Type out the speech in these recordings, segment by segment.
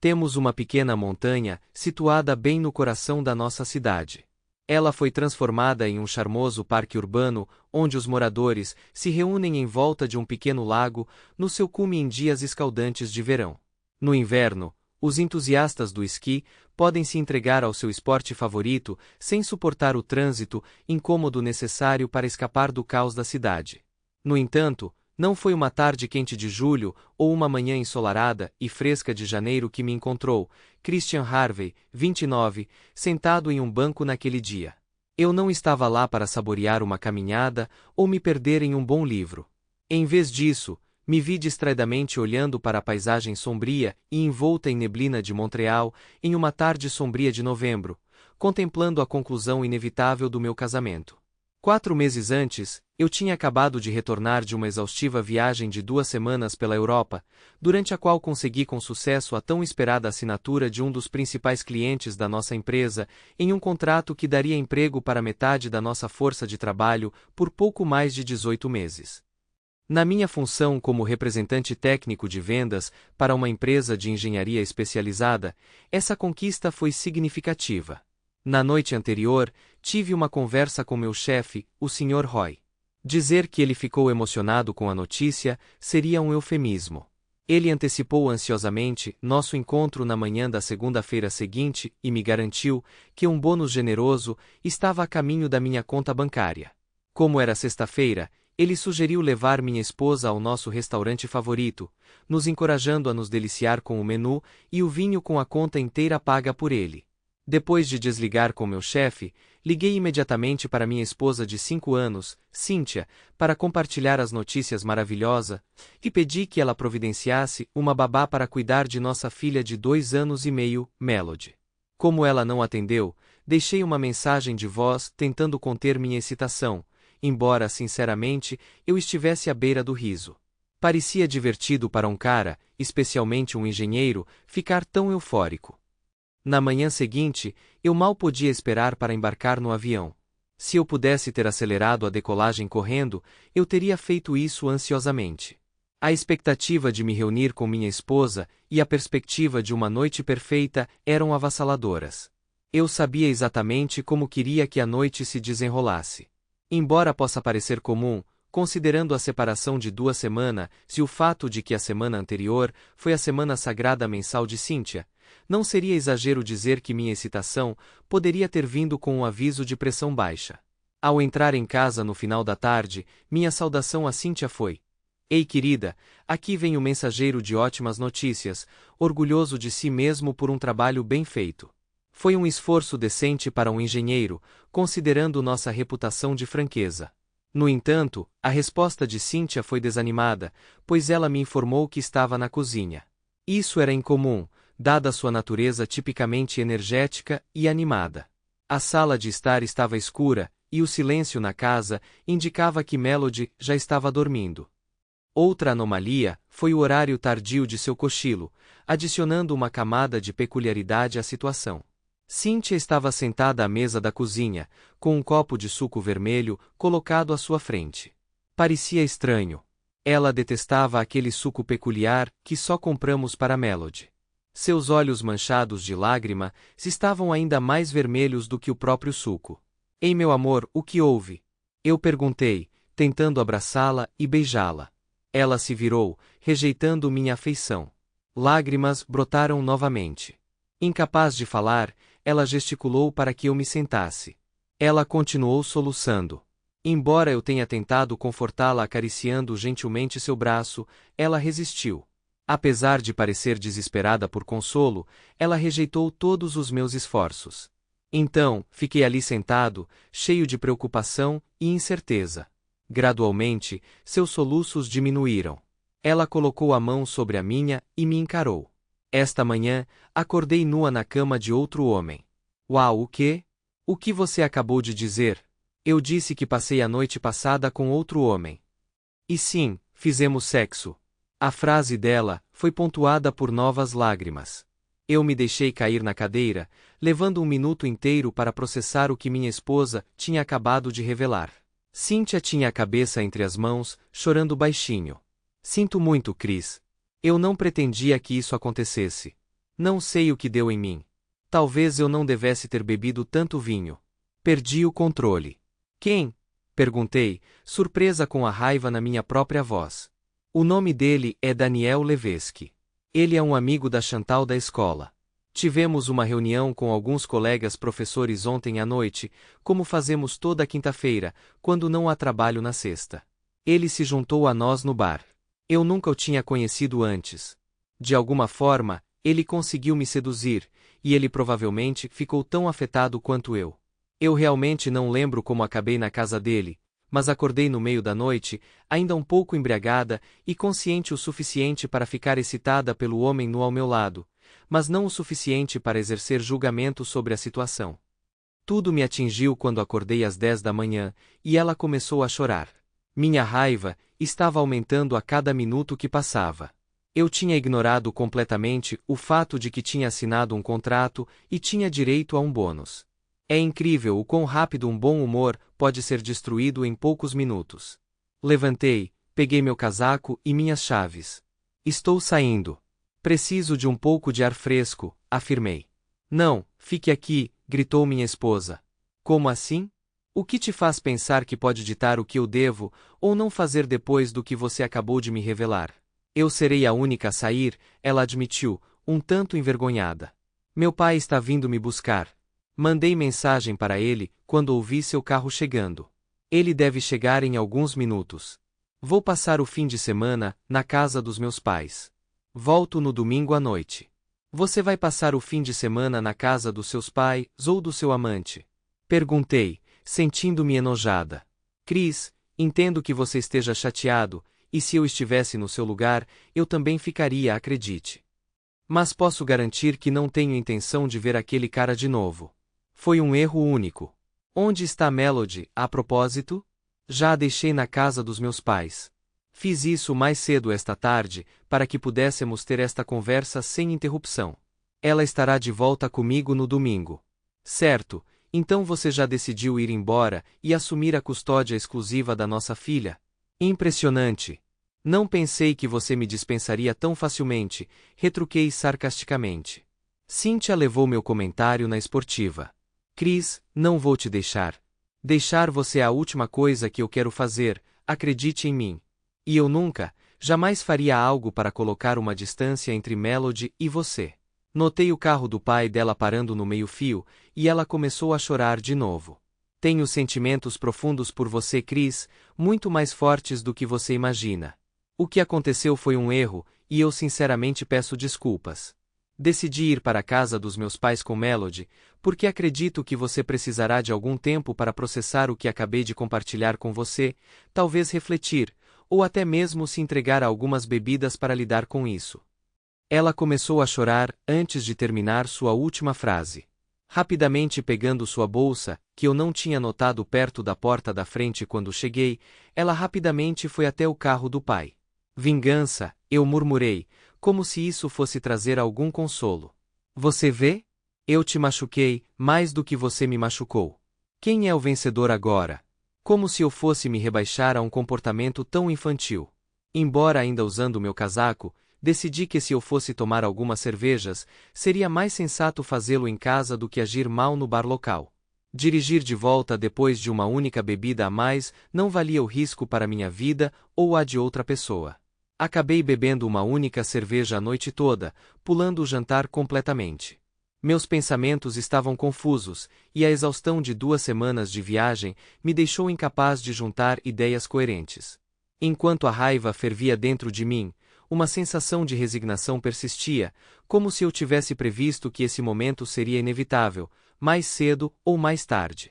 Temos uma pequena montanha, situada bem no coração da nossa cidade. Ela foi transformada em um charmoso parque urbano, onde os moradores se reúnem em volta de um pequeno lago, no seu cume em dias escaldantes de verão. No inverno, os entusiastas do esqui podem se entregar ao seu esporte favorito sem suportar o trânsito incômodo necessário para escapar do caos da cidade. No entanto, não foi uma tarde quente de julho ou uma manhã ensolarada e fresca de janeiro que me encontrou, Christian Harvey, 29, sentado em um banco naquele dia. Eu não estava lá para saborear uma caminhada ou me perder em um bom livro. Em vez disso, me vi distraidamente olhando para a paisagem sombria e envolta em neblina de Montreal em uma tarde sombria de novembro, contemplando a conclusão inevitável do meu casamento. 4 meses antes, eu tinha acabado de retornar de uma exaustiva viagem de 2 semanas pela Europa, durante a qual consegui com sucesso a tão esperada assinatura de um dos principais clientes da nossa empresa, em um contrato que daria emprego para metade da nossa força de trabalho por pouco mais de 18 meses. Na minha função como representante técnico de vendas para uma empresa de engenharia especializada, essa conquista foi significativa. Na noite anterior, tive uma conversa com meu chefe, o Sr. Roy. Dizer que ele ficou emocionado com a notícia seria um eufemismo. Ele antecipou ansiosamente nosso encontro na manhã da segunda-feira seguinte e me garantiu que um bônus generoso estava a caminho da minha conta bancária. Como era sexta-feira, ele sugeriu levar minha esposa ao nosso restaurante favorito, nos encorajando a nos deliciar com o menu e o vinho com a conta inteira paga por ele. Depois de desligar com meu chefe, liguei imediatamente para minha esposa de 5 anos, Cynthia, para compartilhar as notícias maravilhosas, e pedi que ela providenciasse uma babá para cuidar de nossa filha de 2 anos e meio, Melody. Como ela não atendeu, deixei uma mensagem de voz tentando conter minha excitação, embora, sinceramente, eu estivesse à beira do riso. Parecia divertido para um cara, especialmente um engenheiro, ficar tão eufórico. Na manhã seguinte, eu mal podia esperar para embarcar no avião. Se eu pudesse ter acelerado a decolagem correndo, eu teria feito isso ansiosamente. A expectativa de me reunir com minha esposa e a perspectiva de uma noite perfeita eram avassaladoras. Eu sabia exatamente como queria que a noite se desenrolasse. Embora possa parecer comum, considerando a separação de 2 semanas e o fato de que a semana anterior foi a semana sagrada mensal de Cynthia, não seria exagero dizer que minha excitação poderia ter vindo com um aviso de pressão baixa. Ao entrar em casa no final da tarde, minha saudação a Cynthia foi: "Ei, querida, aqui vem o mensageiro de ótimas notícias, orgulhoso de si mesmo por um trabalho bem feito." Foi um esforço decente para um engenheiro, considerando nossa reputação de franqueza. No entanto, a resposta de Cynthia foi desanimada, pois ela me informou que estava na cozinha. Isso era incomum, dada sua natureza tipicamente energética e animada. A sala de estar estava escura, e o silêncio na casa indicava que Melody já estava dormindo. Outra anomalia foi o horário tardio de seu cochilo, adicionando uma camada de peculiaridade à situação. Cynthia estava sentada à mesa da cozinha, com um copo de suco vermelho colocado à sua frente. Parecia estranho. Ela detestava aquele suco peculiar que só compramos para Melody. Seus olhos manchados de lágrima estavam ainda mais vermelhos do que o próprio suco. "Ei, meu amor, o que houve?" Eu perguntei, tentando abraçá-la e beijá-la. Ela se virou, rejeitando minha afeição. Lágrimas brotaram novamente. Incapaz de falar, ela gesticulou para que eu me sentasse. Ela continuou soluçando. Embora eu tenha tentado confortá-la acariciando gentilmente seu braço, ela resistiu. Apesar de parecer desesperada por consolo, ela rejeitou todos os meus esforços. Então, fiquei ali sentado, cheio de preocupação e incerteza. Gradualmente, seus soluços diminuíram. Ela colocou a mão sobre a minha e me encarou. "Esta manhã, acordei nua na cama de outro homem." "Uau, o quê? O que você acabou de dizer?" "Eu disse que passei a noite passada com outro homem." "E sim, fizemos sexo." A frase dela foi pontuada por novas lágrimas. Eu me deixei cair na cadeira, levando um minuto inteiro para processar o que minha esposa tinha acabado de revelar. Cynthia tinha a cabeça entre as mãos, chorando baixinho. "Sinto muito, Chris. Eu não pretendia que isso acontecesse." Não sei o que deu em mim. Talvez eu não devesse ter bebido tanto vinho. Perdi o controle. Quem? Perguntei, surpresa com a raiva na minha própria voz. O nome dele é Daniel Levesque. Ele é um amigo da Chantal da escola. Tivemos uma reunião com alguns colegas professores ontem à noite, como fazemos toda quinta-feira, quando não há trabalho na sexta. Ele se juntou a nós no bar. Eu nunca o tinha conhecido antes. De alguma forma, ele conseguiu me seduzir, e ele provavelmente ficou tão afetado quanto eu. Eu realmente não lembro como acabei na casa dele, mas acordei no meio da noite, ainda um pouco embriagada e consciente o suficiente para ficar excitada pelo homem nu ao meu lado, mas não o suficiente para exercer julgamento sobre a situação. Tudo me atingiu quando acordei às 10 da manhã, e ela começou a chorar. Minha raiva estava aumentando a cada minuto que passava. Eu tinha ignorado completamente o fato de que tinha assinado um contrato e tinha direito a um bônus. É incrível o quão rápido um bom humor pode ser destruído em poucos minutos. Levantei, peguei meu casaco e minhas chaves. Estou saindo. Preciso de um pouco de ar fresco, afirmei. Não, fique aqui, gritou minha esposa. Como assim? O que te faz pensar que pode ditar o que eu devo ou não fazer depois do que você acabou de me revelar? Eu serei a única a sair, ela admitiu, um tanto envergonhada. Meu pai está vindo me buscar. Mandei mensagem para ele quando ouvi seu carro chegando. Ele deve chegar em alguns minutos. Vou passar o fim de semana na casa dos meus pais. Volto no domingo à noite. Você vai passar o fim de semana na casa dos seus pais ou do seu amante? Perguntei, sentindo-me enojada. Chris, entendo que você esteja chateado, e se eu estivesse no seu lugar, eu também ficaria, acredite. Mas posso garantir que não tenho intenção de ver aquele cara de novo. Foi um erro único. Onde está Melody, a propósito? Já a deixei na casa dos meus pais. Fiz isso mais cedo esta tarde, para que pudéssemos ter esta conversa sem interrupção. Ela estará de volta comigo no domingo. Certo, então você já decidiu ir embora e assumir a custódia exclusiva da nossa filha? Impressionante. Não pensei que você me dispensaria tão facilmente, retruquei sarcasticamente. Cynthia levou meu comentário na esportiva. Chris, não vou te deixar. Deixar você é a última coisa que eu quero fazer, acredite em mim. E eu nunca, jamais faria algo para colocar uma distância entre Melody e você. Notei o carro do pai dela parando no meio-fio, e ela começou a chorar de novo. Tenho sentimentos profundos por você, Chris, muito mais fortes do que você imagina. O que aconteceu foi um erro, e eu sinceramente peço desculpas. Decidi ir para a casa dos meus pais com Melody, porque acredito que você precisará de algum tempo para processar o que acabei de compartilhar com você, talvez refletir, ou até mesmo se entregar a algumas bebidas para lidar com isso. Ela começou a chorar antes de terminar sua última frase. Rapidamente pegando sua bolsa, que eu não tinha notado perto da porta da frente quando cheguei, ela rapidamente foi até o carro do pai. Vingança, eu murmurei, como se isso fosse trazer algum consolo. Você vê? Eu te machuquei, mais do que você me machucou. Quem é o vencedor agora? Como se eu fosse me rebaixar a um comportamento tão infantil. Embora ainda usando meu casaco, decidi que se eu fosse tomar algumas cervejas, seria mais sensato fazê-lo em casa do que agir mal no bar local. Dirigir de volta depois de uma única bebida a mais não valia o risco para minha vida ou a de outra pessoa. Acabei bebendo uma única cerveja a noite toda, pulando o jantar completamente. Meus pensamentos estavam confusos, e a exaustão de 2 semanas de viagem me deixou incapaz de juntar ideias coerentes. Enquanto a raiva fervia dentro de mim, uma sensação de resignação persistia, como se eu tivesse previsto que esse momento seria inevitável, mais cedo ou mais tarde.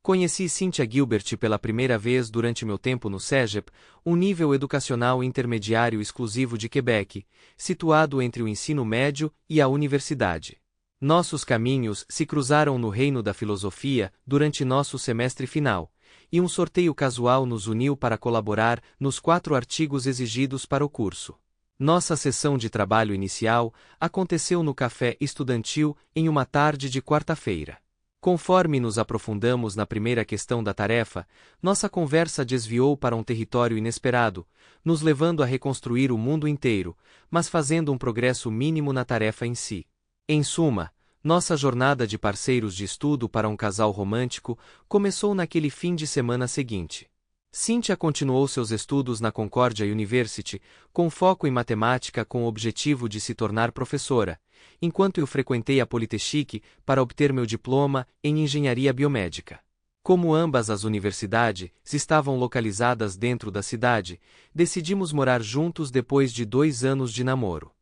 Conheci Cynthia Gilbert pela primeira vez durante meu tempo no CEGEP, um nível educacional intermediário exclusivo de Quebec, situado entre o ensino médio e a universidade. Nossos caminhos se cruzaram no reino da filosofia durante nosso semestre final, e um sorteio casual nos uniu para colaborar nos 4 artigos exigidos para o curso. Nossa sessão de trabalho inicial aconteceu no café estudantil em uma tarde de quarta-feira. Conforme nos aprofundamos na primeira questão da tarefa, nossa conversa desviou para um território inesperado, nos levando a reconstruir o mundo inteiro, mas fazendo um progresso mínimo na tarefa em si. Em suma, nossa jornada de parceiros de estudo para um casal romântico começou naquele fim de semana seguinte. Cynthia continuou seus estudos na Concordia University, com foco em matemática com o objetivo de se tornar professora, enquanto eu frequentei a Polytechnique para obter meu diploma em engenharia biomédica. Como ambas as universidades estavam localizadas dentro da cidade, decidimos morar juntos depois de 2 anos de namoro.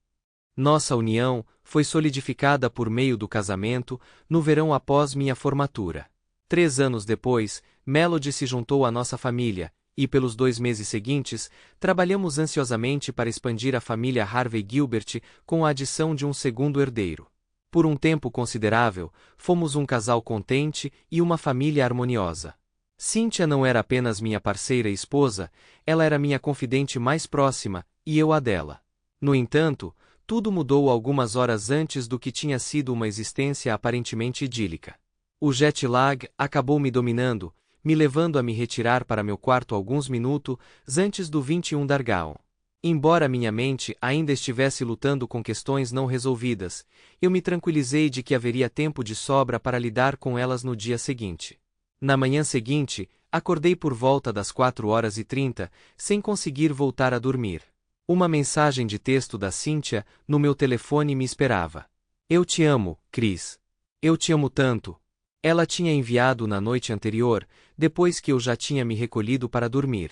Nossa união foi solidificada por meio do casamento no verão após minha formatura. 3 anos depois, Melody se juntou à nossa família, e pelos 2 meses seguintes, trabalhamos ansiosamente para expandir a família Harvey Gilbert com a adição de um segundo herdeiro. Por um tempo considerável, fomos um casal contente e uma família harmoniosa. Cynthia não era apenas minha parceira e esposa, ela era minha confidente mais próxima, e eu a dela. No entanto, tudo mudou algumas horas antes do que tinha sido uma existência aparentemente idílica. O jet lag acabou me dominando, me levando a me retirar para meu quarto alguns minutos antes do 21 Dargaon. Embora minha mente ainda estivesse lutando com questões não resolvidas, eu me tranquilizei de que haveria tempo de sobra para lidar com elas no dia seguinte. Na manhã seguinte, acordei por volta das 4h30, sem conseguir voltar a dormir. Uma mensagem de texto da Cynthia no meu telefone me esperava. Eu te amo, Chris. Eu te amo tanto. Ela tinha enviado na noite anterior, depois que eu já tinha me recolhido para dormir.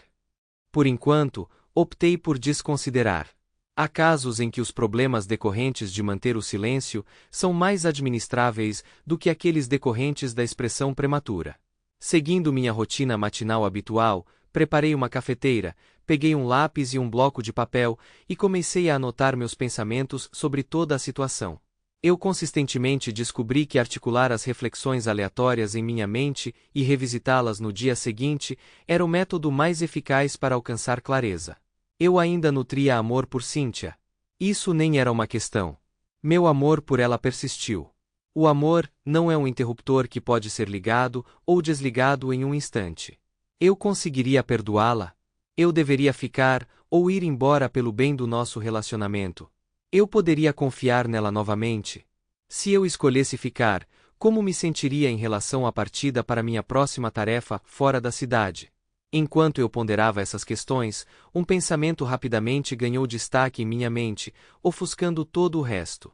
Por enquanto, optei por desconsiderar. Há casos em que os problemas decorrentes de manter o silêncio são mais administráveis do que aqueles decorrentes da expressão prematura. Seguindo minha rotina matinal habitual, preparei uma cafeteira, peguei um lápis e um bloco de papel e comecei a anotar meus pensamentos sobre toda a situação. Eu consistentemente descobri que articular as reflexões aleatórias em minha mente e revisitá-las no dia seguinte era o método mais eficaz para alcançar clareza. Eu ainda nutria amor por Cynthia. Isso nem era uma questão. Meu amor por ela persistiu. O amor não é um interruptor que pode ser ligado ou desligado em um instante. Eu conseguiria perdoá-la? Eu deveria ficar ou ir embora pelo bem do nosso relacionamento? Eu poderia confiar nela novamente? Se eu escolhesse ficar, como me sentiria em relação à partida para minha próxima tarefa fora da cidade? Enquanto eu ponderava essas questões, um pensamento rapidamente ganhou destaque em minha mente, ofuscando todo o resto.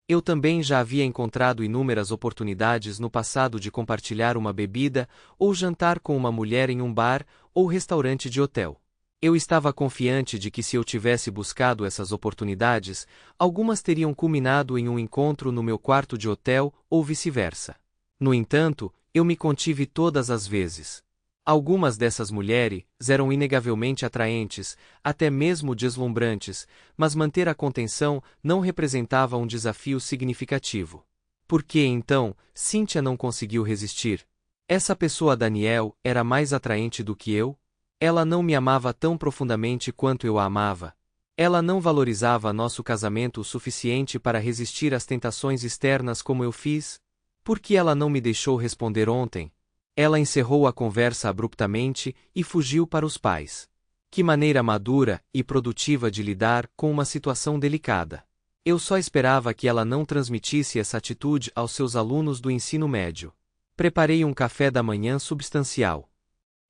Eu também já havia encontrado inúmeras oportunidades no passado de compartilhar uma bebida ou jantar com uma mulher em um bar ou restaurante de hotel. Eu estava confiante de que se eu tivesse buscado essas oportunidades, algumas teriam culminado em um encontro no meu quarto de hotel ou vice-versa. No entanto, eu me contive todas as vezes. Algumas dessas mulheres eram inegavelmente atraentes, até mesmo deslumbrantes, mas manter a contenção não representava um desafio significativo. Por que, então, Cynthia não conseguiu resistir? Essa pessoa Daniel era mais atraente do que eu? Ela não me amava tão profundamente quanto eu a amava. Ela não valorizava nosso casamento o suficiente para resistir às tentações externas como eu fiz? Por que ela não me deixou responder ontem? Ela encerrou a conversa abruptamente e fugiu para os pais. Que maneira madura e produtiva de lidar com uma situação delicada. Eu só esperava que ela não transmitisse essa atitude aos seus alunos do ensino médio. Preparei um café da manhã substancial.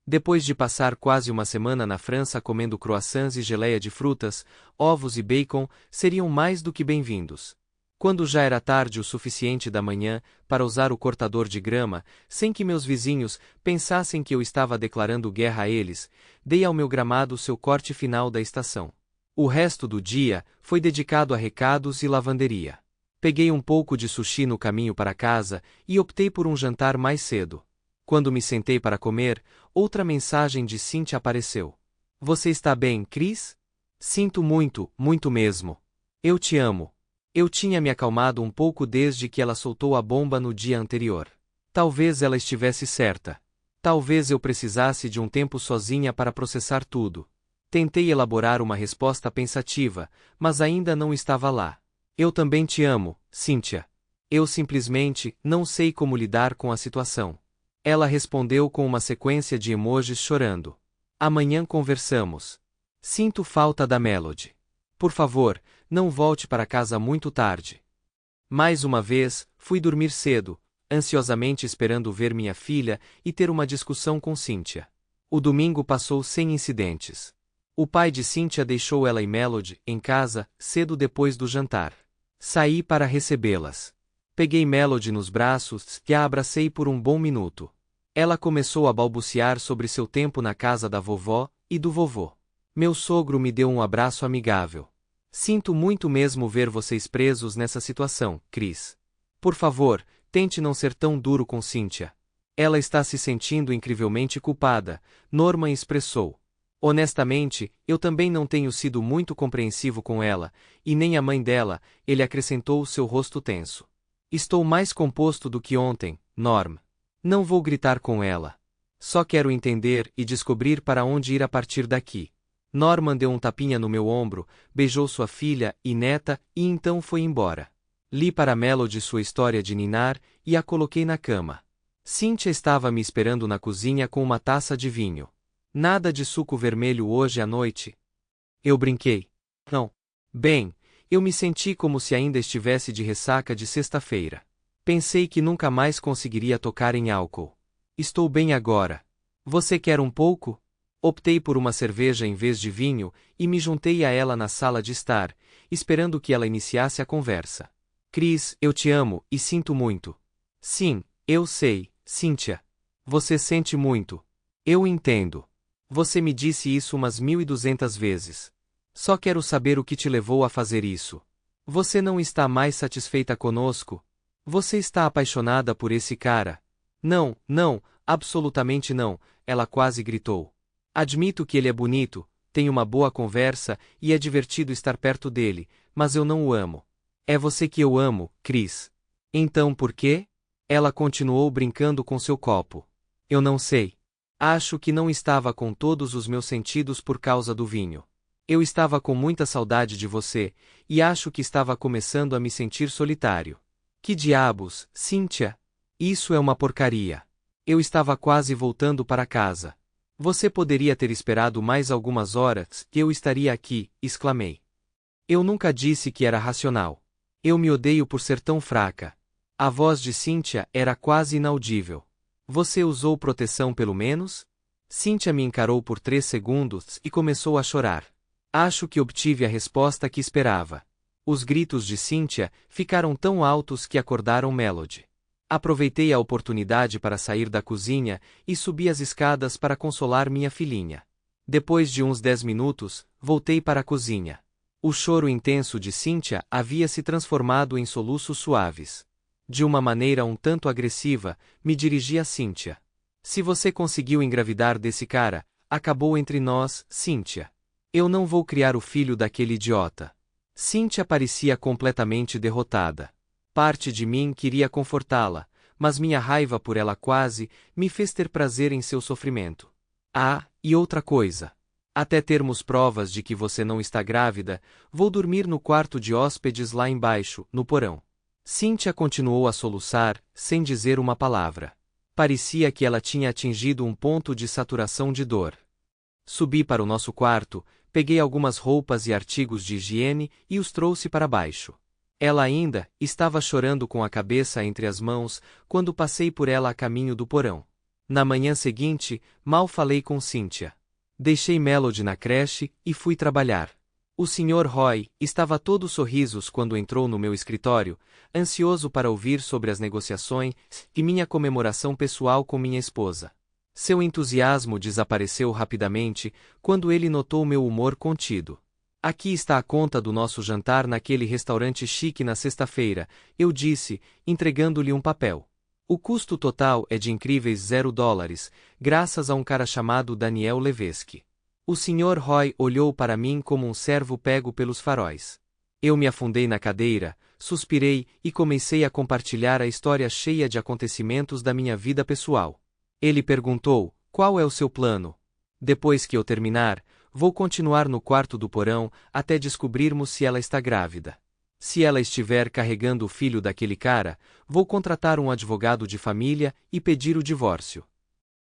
Depois de passar quase uma semana na França comendo croissants e geleia de frutas, ovos e bacon seriam mais do que bem-vindos. Quando já era tarde o suficiente da manhã para usar o cortador de grama, sem que meus vizinhos pensassem que eu estava declarando guerra a eles, dei ao meu gramado seu corte final da estação. O resto do dia foi dedicado a recados e lavanderia. Peguei um pouco de sushi no caminho para casa e optei por um jantar mais cedo. Quando me sentei para comer, outra mensagem de Cynthia apareceu. Você está bem, Chris? Sinto muito, muito mesmo. Eu te amo. Eu tinha me acalmado um pouco desde que ela soltou a bomba no dia anterior. Talvez ela estivesse certa. Talvez eu precisasse de um tempo sozinha para processar tudo. Tentei elaborar uma resposta pensativa, mas ainda não estava lá. Eu também te amo, Cynthia. Eu simplesmente não sei como lidar com a situação. Ela respondeu com uma sequência de emojis chorando. Amanhã conversamos. Sinto falta da Melody. Por favor, não volte para casa muito tarde. Mais uma vez, fui dormir cedo, ansiosamente esperando ver minha filha e ter uma discussão com Cynthia. O domingo passou sem incidentes. O pai de Cynthia deixou ela e Melody em casa cedo depois do jantar. Saí para recebê-las. Peguei Melody nos braços e a abracei por um bom minuto. Ela começou a balbuciar sobre seu tempo na casa da vovó e do vovô. Meu sogro me deu um abraço amigável. Sinto muito mesmo ver vocês presos nessa situação, Chris. Por favor, tente não ser tão duro com Cynthia. Ela está se sentindo incrivelmente culpada, Norman expressou. Honestamente, eu também não tenho sido muito compreensivo com ela, e nem a mãe dela, ele acrescentou seu rosto tenso. Estou mais composto do que ontem, Norm. Não vou gritar com ela. Só quero entender e descobrir para onde ir a partir daqui. Norman deu um tapinha no meu ombro, beijou sua filha e neta e então foi embora. Li para Melody sua história de ninar e a coloquei na cama. Cynthia estava me esperando na cozinha com uma taça de vinho. Nada de suco vermelho hoje à noite? Eu brinquei. Não. Bem, eu me senti como se ainda estivesse de ressaca de sexta-feira. Pensei que nunca mais conseguiria tocar em álcool. Estou bem agora. Você quer um pouco? Optei por uma cerveja em vez de vinho e me juntei a ela na sala de estar, esperando que ela iniciasse a conversa. Chris, eu te amo e sinto muito. Sim, eu sei, Cynthia. Você sente muito. Eu entendo. Você me disse isso umas 1200 vezes. Só quero saber o que te levou a fazer isso. Você não está mais satisfeita conosco? Você está apaixonada por esse cara? Não, não, absolutamente não, ela quase gritou. Admito que ele é bonito, tem uma boa conversa e é divertido estar perto dele, mas eu não o amo. É você que eu amo, Chris. Então por quê? Ela continuou brincando com seu copo. Eu não sei. Acho que não estava com todos os meus sentidos por causa do vinho. Eu estava com muita saudade de você, e acho que estava começando a me sentir solitário. Que diabos, Cynthia? Isso é uma porcaria. Eu estava quase voltando para casa. Você poderia ter esperado mais algumas horas, que eu estaria aqui, exclamei. Eu nunca disse que era racional. Eu me odeio por ser tão fraca. A voz de Cynthia era quase inaudível. Você usou proteção pelo menos? Cynthia me encarou por 3 segundos e começou a chorar. Acho que obtive a resposta que esperava. Os gritos de Cynthia ficaram tão altos que acordaram Melody. Aproveitei a oportunidade para sair da cozinha e subi as escadas para consolar minha filhinha. Depois de uns 10 minutos, voltei para a cozinha. O choro intenso de Cynthia havia se transformado em soluços suaves. De uma maneira um tanto agressiva, me dirigi a Cynthia. Se você conseguiu engravidar desse cara, acabou entre nós, Cynthia. Eu não vou criar o filho daquele idiota. Cynthia parecia completamente derrotada. Parte de mim queria confortá-la, mas minha raiva por ela quase me fez ter prazer em seu sofrimento. Ah, e outra coisa. Até termos provas de que você não está grávida, vou dormir no quarto de hóspedes lá embaixo, no porão. Cynthia continuou a soluçar, sem dizer uma palavra. Parecia que ela tinha atingido um ponto de saturação de dor. Subi para o nosso quarto, peguei algumas roupas e artigos de higiene e os trouxe para baixo. Ela ainda estava chorando com a cabeça entre as mãos quando passei por ela a caminho do porão. Na manhã seguinte, mal falei com Cynthia. Deixei Melody na creche e fui trabalhar. O Sr. Roy estava todo sorrisos quando entrou no meu escritório, ansioso para ouvir sobre as negociações e minha comemoração pessoal com minha esposa. Seu entusiasmo desapareceu rapidamente quando ele notou meu humor contido. Aqui está a conta do nosso jantar naquele restaurante chique na sexta-feira, eu disse, entregando-lhe um papel. O custo total é de incríveis $0, graças a um cara chamado Daniel Levesque. O Sr. Roy olhou para mim como um cervo pego pelos faróis. Eu me afundei na cadeira, suspirei e comecei a compartilhar a história cheia de acontecimentos da minha vida pessoal. Ele perguntou, qual é o seu plano? Depois que eu terminar, vou continuar no quarto do porão até descobrirmos se ela está grávida. Se ela estiver carregando o filho daquele cara, vou contratar um advogado de família e pedir o divórcio.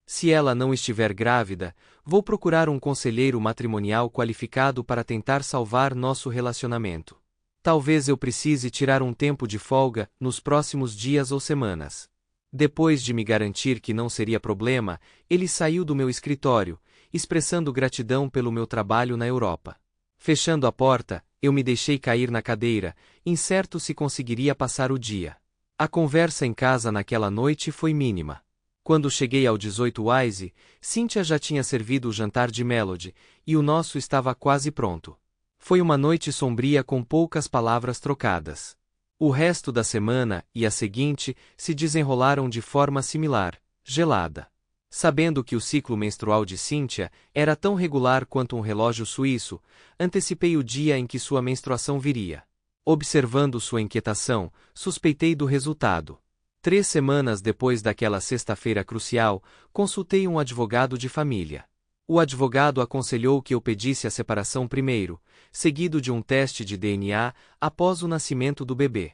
Se ela não estiver grávida, vou procurar um conselheiro matrimonial qualificado para tentar salvar nosso relacionamento. Talvez eu precise tirar um tempo de folga nos próximos dias ou semanas. Depois de me garantir que não seria problema, ele saiu do meu escritório, expressando gratidão pelo meu trabalho na Europa. Fechando a porta, eu me deixei cair na cadeira, incerto se conseguiria passar o dia. A conversa em casa naquela noite foi mínima. Quando cheguei ao 18 Wise, Cynthia já tinha servido o jantar de Melody, e o nosso estava quase pronto. Foi uma noite sombria com poucas palavras trocadas. O resto da semana e a seguinte se desenrolaram de forma similar, gelada. Sabendo que o ciclo menstrual de Cynthia era tão regular quanto um relógio suíço, antecipei o dia em que sua menstruação viria. Observando sua inquietação, suspeitei do resultado. 3 semanas depois daquela sexta-feira crucial, consultei um advogado de família. O advogado aconselhou que eu pedisse a separação primeiro, seguido de um teste de DNA após o nascimento do bebê.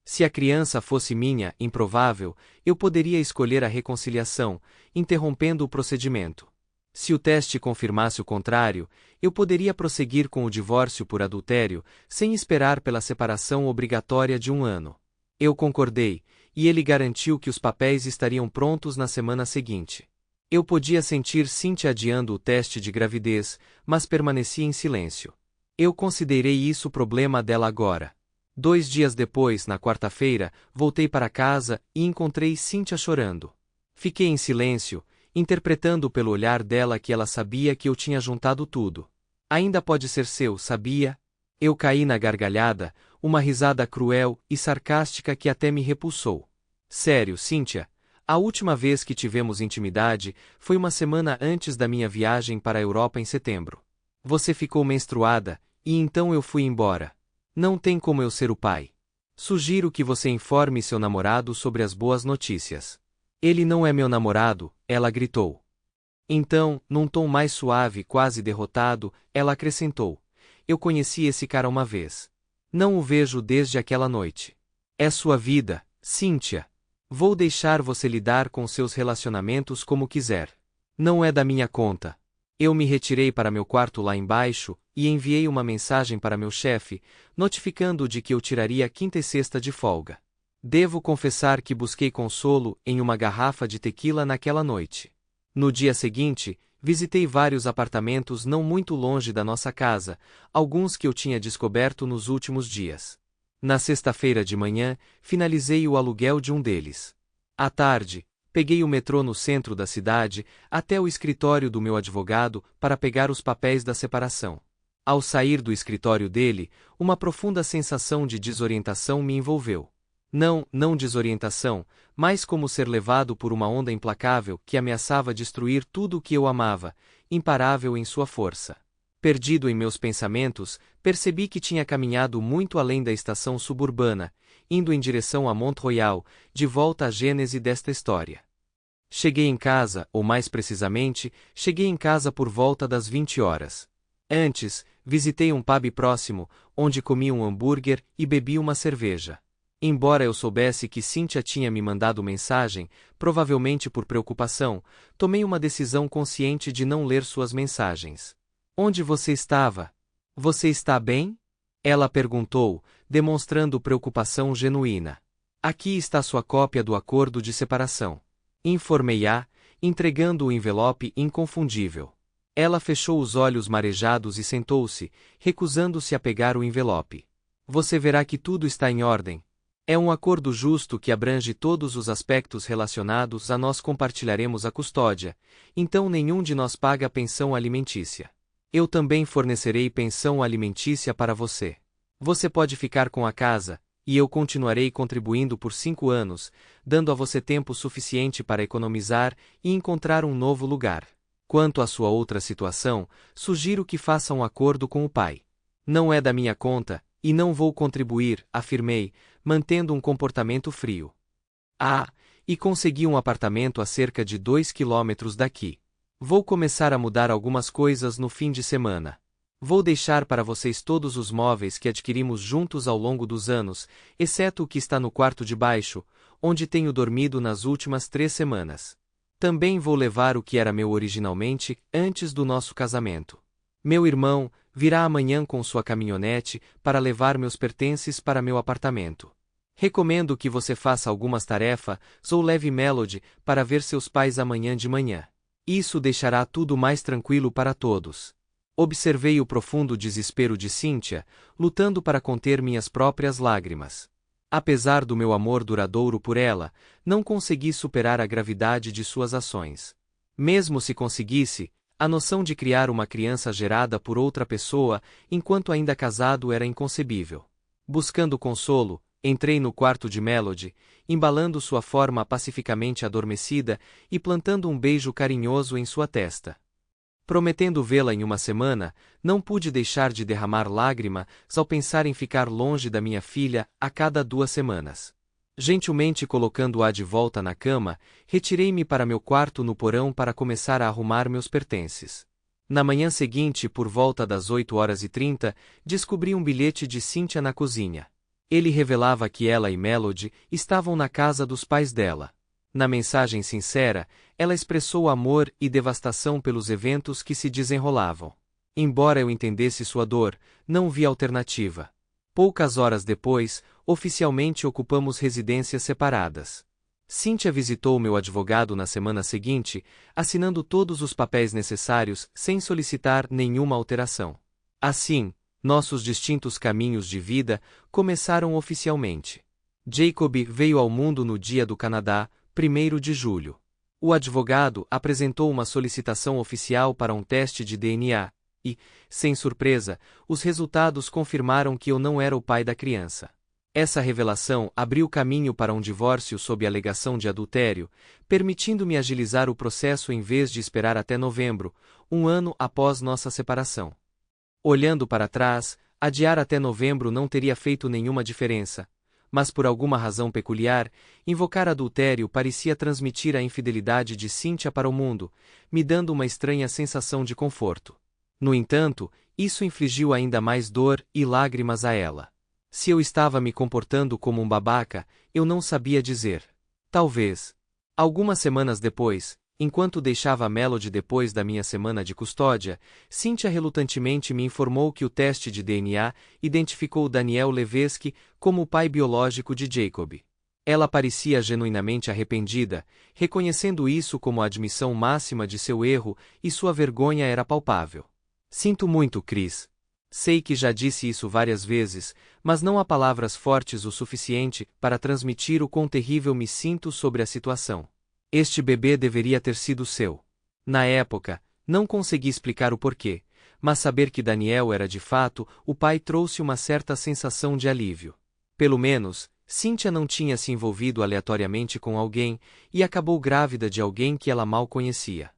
Se a criança fosse minha, improvável, eu poderia escolher a reconciliação, interrompendo o procedimento. Se o teste confirmasse o contrário, eu poderia prosseguir com o divórcio por adultério, sem esperar pela separação obrigatória de 1 ano. Eu concordei, e ele garantiu que os papéis estariam prontos na semana seguinte. Eu podia sentir Cynthia adiando o teste de gravidez, mas permaneci em silêncio. Eu considerei isso problema dela agora. 2 dias depois, na quarta-feira, voltei para casa e encontrei Cynthia chorando. Fiquei em silêncio, interpretando pelo olhar dela que ela sabia que eu tinha juntado tudo. Ainda pode ser seu, sabia? Eu caí na gargalhada, uma risada cruel e sarcástica que até me repulsou. Sério, Cynthia, a última vez que tivemos intimidade foi uma semana antes da minha viagem para a Europa em setembro. Você ficou menstruada, e então eu fui embora. Não tem como eu ser o pai. Sugiro que você informe seu namorado sobre as boas notícias. Ele não é meu namorado, ela gritou. Então, num tom mais suave, quase derrotado, ela acrescentou: eu conheci esse cara uma vez. Não o vejo desde aquela noite. É sua vida, Cynthia. Vou deixar você lidar com seus relacionamentos como quiser. Não é da minha conta. Eu me retirei para meu quarto lá embaixo e enviei uma mensagem para meu chefe, notificando-o de que eu tiraria quinta e sexta de folga. Devo confessar que busquei consolo em uma garrafa de tequila naquela noite. No dia seguinte, visitei vários apartamentos não muito longe da nossa casa, alguns que eu tinha descoberto nos últimos dias. Na sexta-feira de manhã, finalizei o aluguel de um deles. À tarde, peguei o metrô no centro da cidade até o escritório do meu advogado para pegar os papéis da separação. Ao sair do escritório dele, uma profunda sensação de desorientação me envolveu. Não desorientação, mas como ser levado por uma onda implacável que ameaçava destruir tudo o que eu amava, imparável em sua força. Perdido em meus pensamentos, percebi que tinha caminhado muito além da estação suburbana, indo em direção a Mont-Royal, de volta à gênese desta história. Cheguei em casa, ou mais precisamente, cheguei em casa por volta das 20 horas. Antes, visitei um pub próximo, onde comi um hambúrguer e bebi uma cerveja. Embora eu soubesse que Cynthia tinha me mandado mensagem, provavelmente por preocupação, tomei uma decisão consciente de não ler suas mensagens. Onde você estava? Você está bem? Ela perguntou, demonstrando preocupação genuína. Aqui está sua cópia do acordo de separação. Informei-a, entregando o envelope inconfundível. Ela fechou os olhos marejados e sentou-se, recusando-se a pegar o envelope. Você verá que tudo está em ordem. É um acordo justo que abrange todos os aspectos relacionados a nós compartilharemos a custódia, então nenhum de nós paga pensão alimentícia. Eu também fornecerei pensão alimentícia para você. Você pode ficar com a casa, e eu continuarei contribuindo por 5 anos, dando a você tempo suficiente para economizar e encontrar um novo lugar. Quanto à sua outra situação, sugiro que faça um acordo com o pai. Não é da minha conta, e não vou contribuir, afirmei, mantendo um comportamento frio. E consegui um apartamento a cerca de 2 quilômetros daqui. Vou começar a mudar algumas coisas no fim de semana. Vou deixar para vocês todos os móveis que adquirimos juntos ao longo dos anos, exceto o que está no quarto de baixo, onde tenho dormido nas últimas 3 semanas. Também vou levar o que era meu originalmente, antes do nosso casamento. Meu irmão virá amanhã com sua caminhonete para levar meus pertences para meu apartamento. Recomendo que você faça algumas tarefas ou leve Melody para ver seus pais amanhã de manhã. Isso deixará tudo mais tranquilo para todos. Observei o profundo desespero de Cynthia, lutando para conter minhas próprias lágrimas. Apesar do meu amor duradouro por ela, não consegui superar a gravidade de suas ações. Mesmo se conseguisse, a noção de criar uma criança gerada por outra pessoa, enquanto ainda casado, era inconcebível. Buscando consolo, entrei no quarto de Melody, embalando sua forma pacificamente adormecida e plantando um beijo carinhoso em sua testa. Prometendo vê-la em uma semana, não pude deixar de derramar lágrimas ao pensar em ficar longe da minha filha a cada 2 semanas. Gentilmente colocando-a de volta na cama, retirei-me para meu quarto no porão para começar a arrumar meus pertences. Na manhã seguinte, por volta das 8h30, descobri um bilhete de Cynthia na cozinha. Ele revelava que ela e Melody estavam na casa dos pais dela. Na mensagem sincera, ela expressou amor e devastação pelos eventos que se desenrolavam. Embora eu entendesse sua dor, não vi alternativa. Poucas horas depois, oficialmente ocupamos residências separadas. Cynthia visitou meu advogado na semana seguinte, assinando todos os papéis necessários sem solicitar nenhuma alteração. Assim, nossos distintos caminhos de vida começaram oficialmente. Jacob veio ao mundo no dia do Canadá, 1º de julho. O advogado apresentou uma solicitação oficial para um teste de DNA, e, sem surpresa, os resultados confirmaram que eu não era o pai da criança. Essa revelação abriu caminho para um divórcio sob alegação de adultério, permitindo-me agilizar o processo em vez de esperar até novembro, um ano após nossa separação. Olhando para trás, adiar até novembro não teria feito nenhuma diferença. Mas por alguma razão peculiar, invocar adultério parecia transmitir a infidelidade de Cynthia para o mundo, me dando uma estranha sensação de conforto. No entanto, isso infligiu ainda mais dor e lágrimas a ela. Se eu estava me comportando como um babaca, eu não sabia dizer. Talvez. Algumas semanas depois, enquanto deixava a Melody depois da minha semana de custódia, Cynthia relutantemente me informou que o teste de DNA identificou Daniel Levesque como o pai biológico de Jacob. Ela parecia genuinamente arrependida, reconhecendo isso como a admissão máxima de seu erro, e sua vergonha era palpável. Sinto muito, Chris. Sei que já disse isso várias vezes, mas não há palavras fortes o suficiente para transmitir o quão terrível me sinto sobre a situação. Este bebê deveria ter sido seu. Na época, não consegui explicar o porquê, mas saber que Daniel era de fato o pai trouxe uma certa sensação de alívio. Pelo menos, Cynthia não tinha se envolvido aleatoriamente com alguém e acabou grávida de alguém que ela mal conhecia.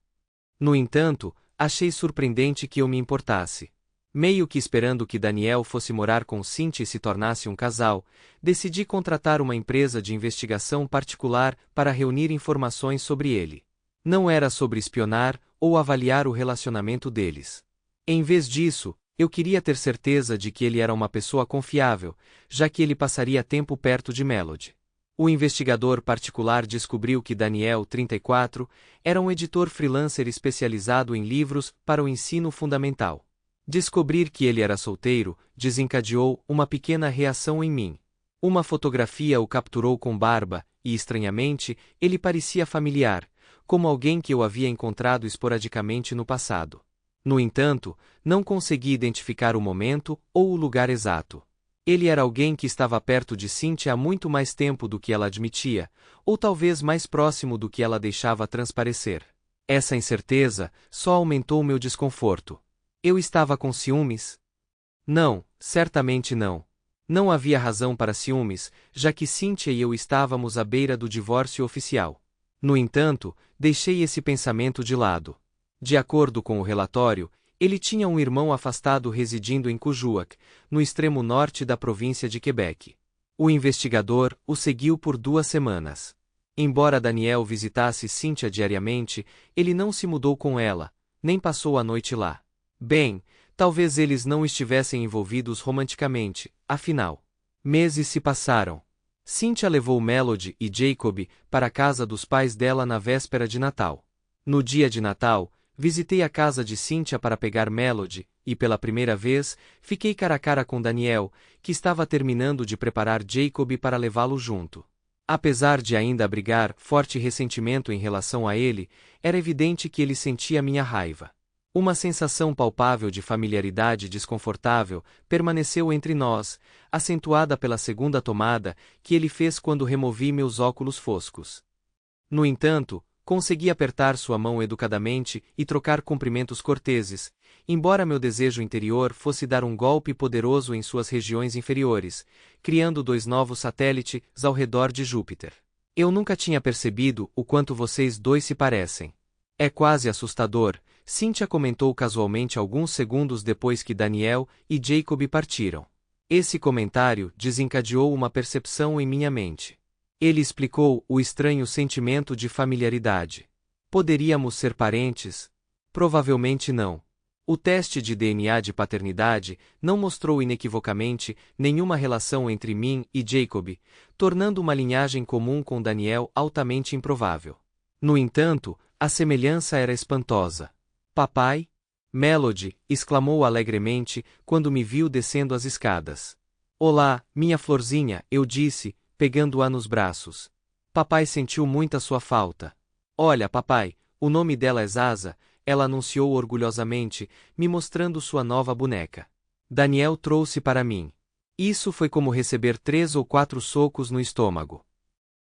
No entanto, achei surpreendente que eu me importasse. Meio que esperando que Daniel fosse morar com Cynthia e se tornasse um casal, decidi contratar uma empresa de investigação particular para reunir informações sobre ele. Não era sobre espionar ou avaliar o relacionamento deles. Em vez disso, eu queria ter certeza de que ele era uma pessoa confiável, já que ele passaria tempo perto de Melody. O investigador particular descobriu que Daniel, 34, era um editor freelancer especializado em livros para o ensino fundamental. Descobrir que ele era solteiro desencadeou uma pequena reação em mim. Uma fotografia o capturou com barba, e estranhamente, ele parecia familiar, como alguém que eu havia encontrado esporadicamente no passado. No entanto, não consegui identificar o momento ou o lugar exato. Ele era alguém que estava perto de Cynthia há muito mais tempo do que ela admitia, ou talvez mais próximo do que ela deixava transparecer. Essa incerteza só aumentou meu desconforto. Eu estava com ciúmes? Não, certamente não. Não havia razão para ciúmes, já que Cynthia e eu estávamos à beira do divórcio oficial. No entanto, deixei esse pensamento de lado. De acordo com o relatório, ele tinha um irmão afastado residindo em Kuujjuaq, no extremo norte da província de Quebec. O investigador o seguiu por 2 semanas. Embora Daniel visitasse Cynthia diariamente, ele não se mudou com ela, nem passou a noite lá. Bem, Talvez eles não estivessem envolvidos romanticamente, afinal. Meses se passaram. Cynthia levou Melody e Jacob para a casa dos pais dela na véspera de Natal. No dia de Natal, visitei a casa de Cynthia para pegar Melody, e pela primeira vez, fiquei cara a cara com Daniel, que estava terminando de preparar Jacob para levá-lo junto. Apesar de ainda abrigar forte ressentimento em relação a ele, era evidente que ele sentia minha raiva. Uma sensação palpável de familiaridade desconfortável permaneceu entre nós, acentuada pela segunda tomada que ele fez quando removi meus óculos foscos. No entanto, consegui apertar sua mão educadamente e trocar cumprimentos corteses, embora meu desejo interior fosse dar um golpe poderoso em suas regiões inferiores, criando 2 novos satélites ao redor de Júpiter. Eu nunca tinha percebido o quanto vocês dois se parecem. É quase assustador, Cynthia comentou casualmente alguns segundos depois que Daniel e Jacob partiram. Esse comentário desencadeou uma percepção em minha mente. Ele explicou o estranho sentimento de familiaridade. Poderíamos ser parentes? Provavelmente não. O teste de DNA de paternidade não mostrou inequivocamente nenhuma relação entre mim e Jacob, tornando uma linhagem comum com Daniel altamente improvável. No entanto, a semelhança era espantosa. Papai? Melody exclamou alegremente quando me viu descendo as escadas. Olá, minha florzinha, eu disse, pegando-a nos braços. Papai sentiu muita sua falta. Olha, papai, o nome dela é Zaza, ela anunciou orgulhosamente, me mostrando sua nova boneca. Daniel trouxe para mim. Isso foi como receber 3 ou 4 socos no estômago.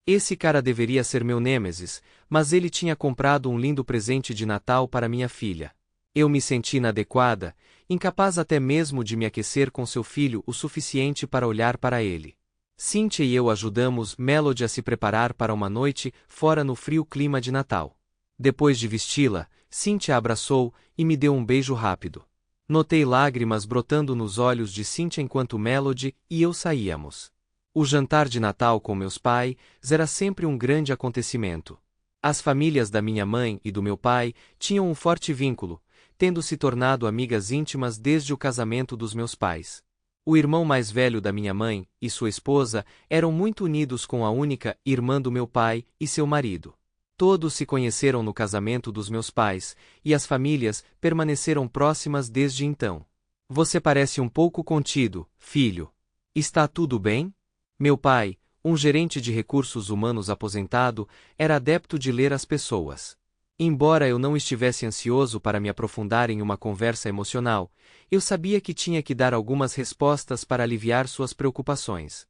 Esse cara deveria ser meu nêmesis, mas ele tinha comprado um lindo presente de Natal para minha filha. Eu me senti inadequada, incapaz até mesmo de me aquecer com seu filho o suficiente para olhar para ele. Cynthia e eu ajudamos Melody a se preparar para uma noite fora no frio clima de Natal. Depois de vesti-la, Cynthia a abraçou e me deu um beijo rápido. Notei lágrimas brotando nos olhos de Cynthia enquanto Melody e eu saíamos. O jantar de Natal com meus pais era sempre um grande acontecimento. As famílias da minha mãe e do meu pai tinham um forte vínculo, tendo se tornado amigas íntimas desde o casamento dos meus pais. O irmão mais velho da minha mãe e sua esposa eram muito unidos com a única irmã do meu pai e seu marido. Todos se conheceram no casamento dos meus pais, e as famílias permaneceram próximas desde então. Você parece um pouco contido, filho. Está tudo bem? Meu pai, um gerente de recursos humanos aposentado, era adepto de ler as pessoas. Embora eu não estivesse ansioso para me aprofundar em uma conversa emocional, eu sabia que tinha que dar algumas respostas para aliviar suas preocupações.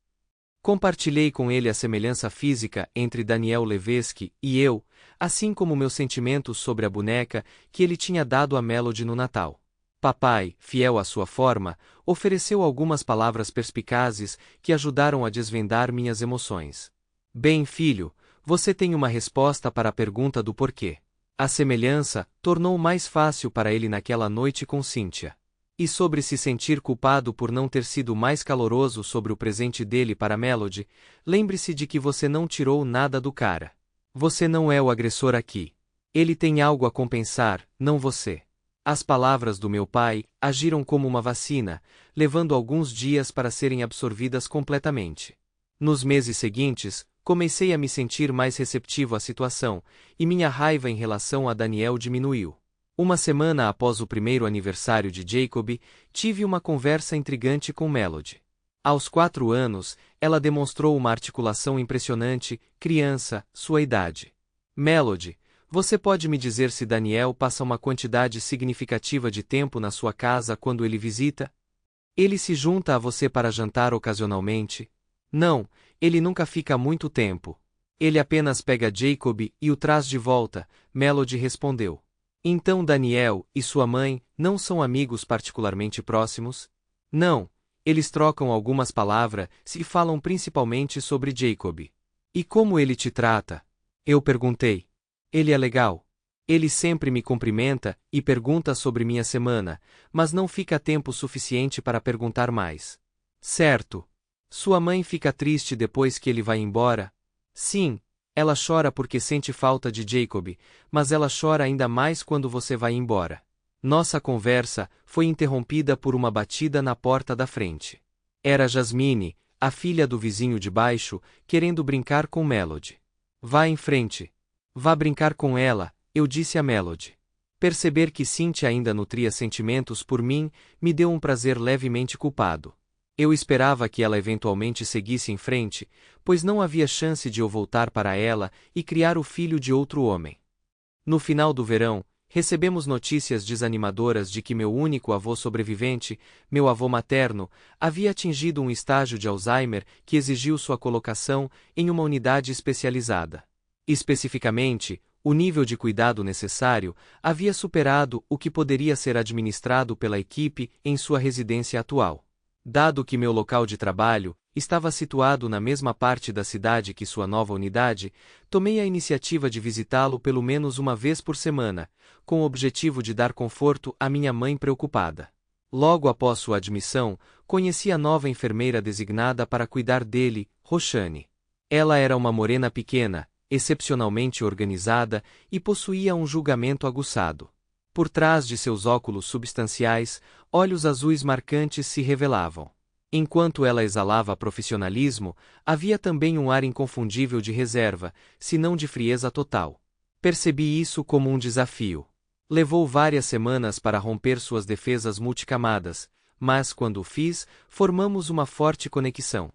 Compartilhei com ele a semelhança física entre Daniel Levesque e eu, assim como meus sentimentos sobre a boneca que ele tinha dado a Melody no Natal. Papai, fiel à sua forma, ofereceu algumas palavras perspicazes que ajudaram a desvendar minhas emoções. Bem, filho, você tem uma resposta para a pergunta do porquê. A semelhança tornou mais fácil para ele naquela noite com Cynthia. E sobre se sentir culpado por não ter sido mais caloroso sobre o presente dele para Melody, lembre-se de que você não tirou nada do cara. Você não é o agressor aqui. Ele tem algo a compensar, não você. As palavras do meu pai agiram como uma vacina, levando alguns dias para serem absorvidas completamente. Nos meses seguintes, comecei a me sentir mais receptivo à situação, e minha raiva em relação a Daniel diminuiu. Uma semana após o primeiro aniversário de Jacob, tive uma conversa intrigante com Melody. Aos 4 anos, ela demonstrou uma articulação impressionante, criança, sua idade. Melody, você pode me dizer se Daniel passa uma quantidade significativa de tempo na sua casa quando ele visita? Ele se junta a você para jantar ocasionalmente? Não, ele nunca fica muito tempo. Ele apenas pega Jacob e o traz de volta, Melody respondeu. Então Daniel e sua mãe não são amigos particularmente próximos? Não, eles trocam algumas palavras e falam principalmente sobre Jacob. E como ele te trata? Eu perguntei. Ele é legal. Ele sempre me cumprimenta e pergunta sobre minha semana, mas não fica tempo suficiente para perguntar mais. Certo. Sua mãe fica triste depois que ele vai embora? Sim, ela chora porque sente falta de Jacob, mas ela chora ainda mais quando você vai embora. Nossa conversa foi interrompida por uma batida na porta da frente. Era Jasmine, a filha do vizinho de baixo, querendo brincar com Melody. Vá em frente. Vá brincar com ela, eu disse a Melody. Perceber que Cynthia ainda nutria sentimentos por mim, me deu um prazer levemente culpado. Eu esperava que ela eventualmente seguisse em frente, pois não havia chance de eu voltar para ela e criar o filho de outro homem. No final do verão, recebemos notícias desanimadoras de que meu único avô sobrevivente, meu avô materno, havia atingido um estágio de Alzheimer que exigiu sua colocação em uma unidade especializada. Especificamente, o nível de cuidado necessário havia superado o que poderia ser administrado pela equipe em sua residência atual. Dado que meu local de trabalho estava situado na mesma parte da cidade que sua nova unidade, tomei a iniciativa de visitá-lo pelo menos uma vez por semana, com o objetivo de dar conforto à minha mãe preocupada. Logo após sua admissão, conheci a nova enfermeira designada para cuidar dele, Roxane. Ela era uma morena pequena, excepcionalmente organizada e possuía um julgamento aguçado. Por trás de seus óculos substanciais, olhos azuis marcantes se revelavam. Enquanto ela exalava profissionalismo, havia também um ar inconfundível de reserva, se não de frieza total. Percebi isso como um desafio. Levou várias semanas para romper suas defesas multicamadas, mas quando o fiz, formamos uma forte conexão.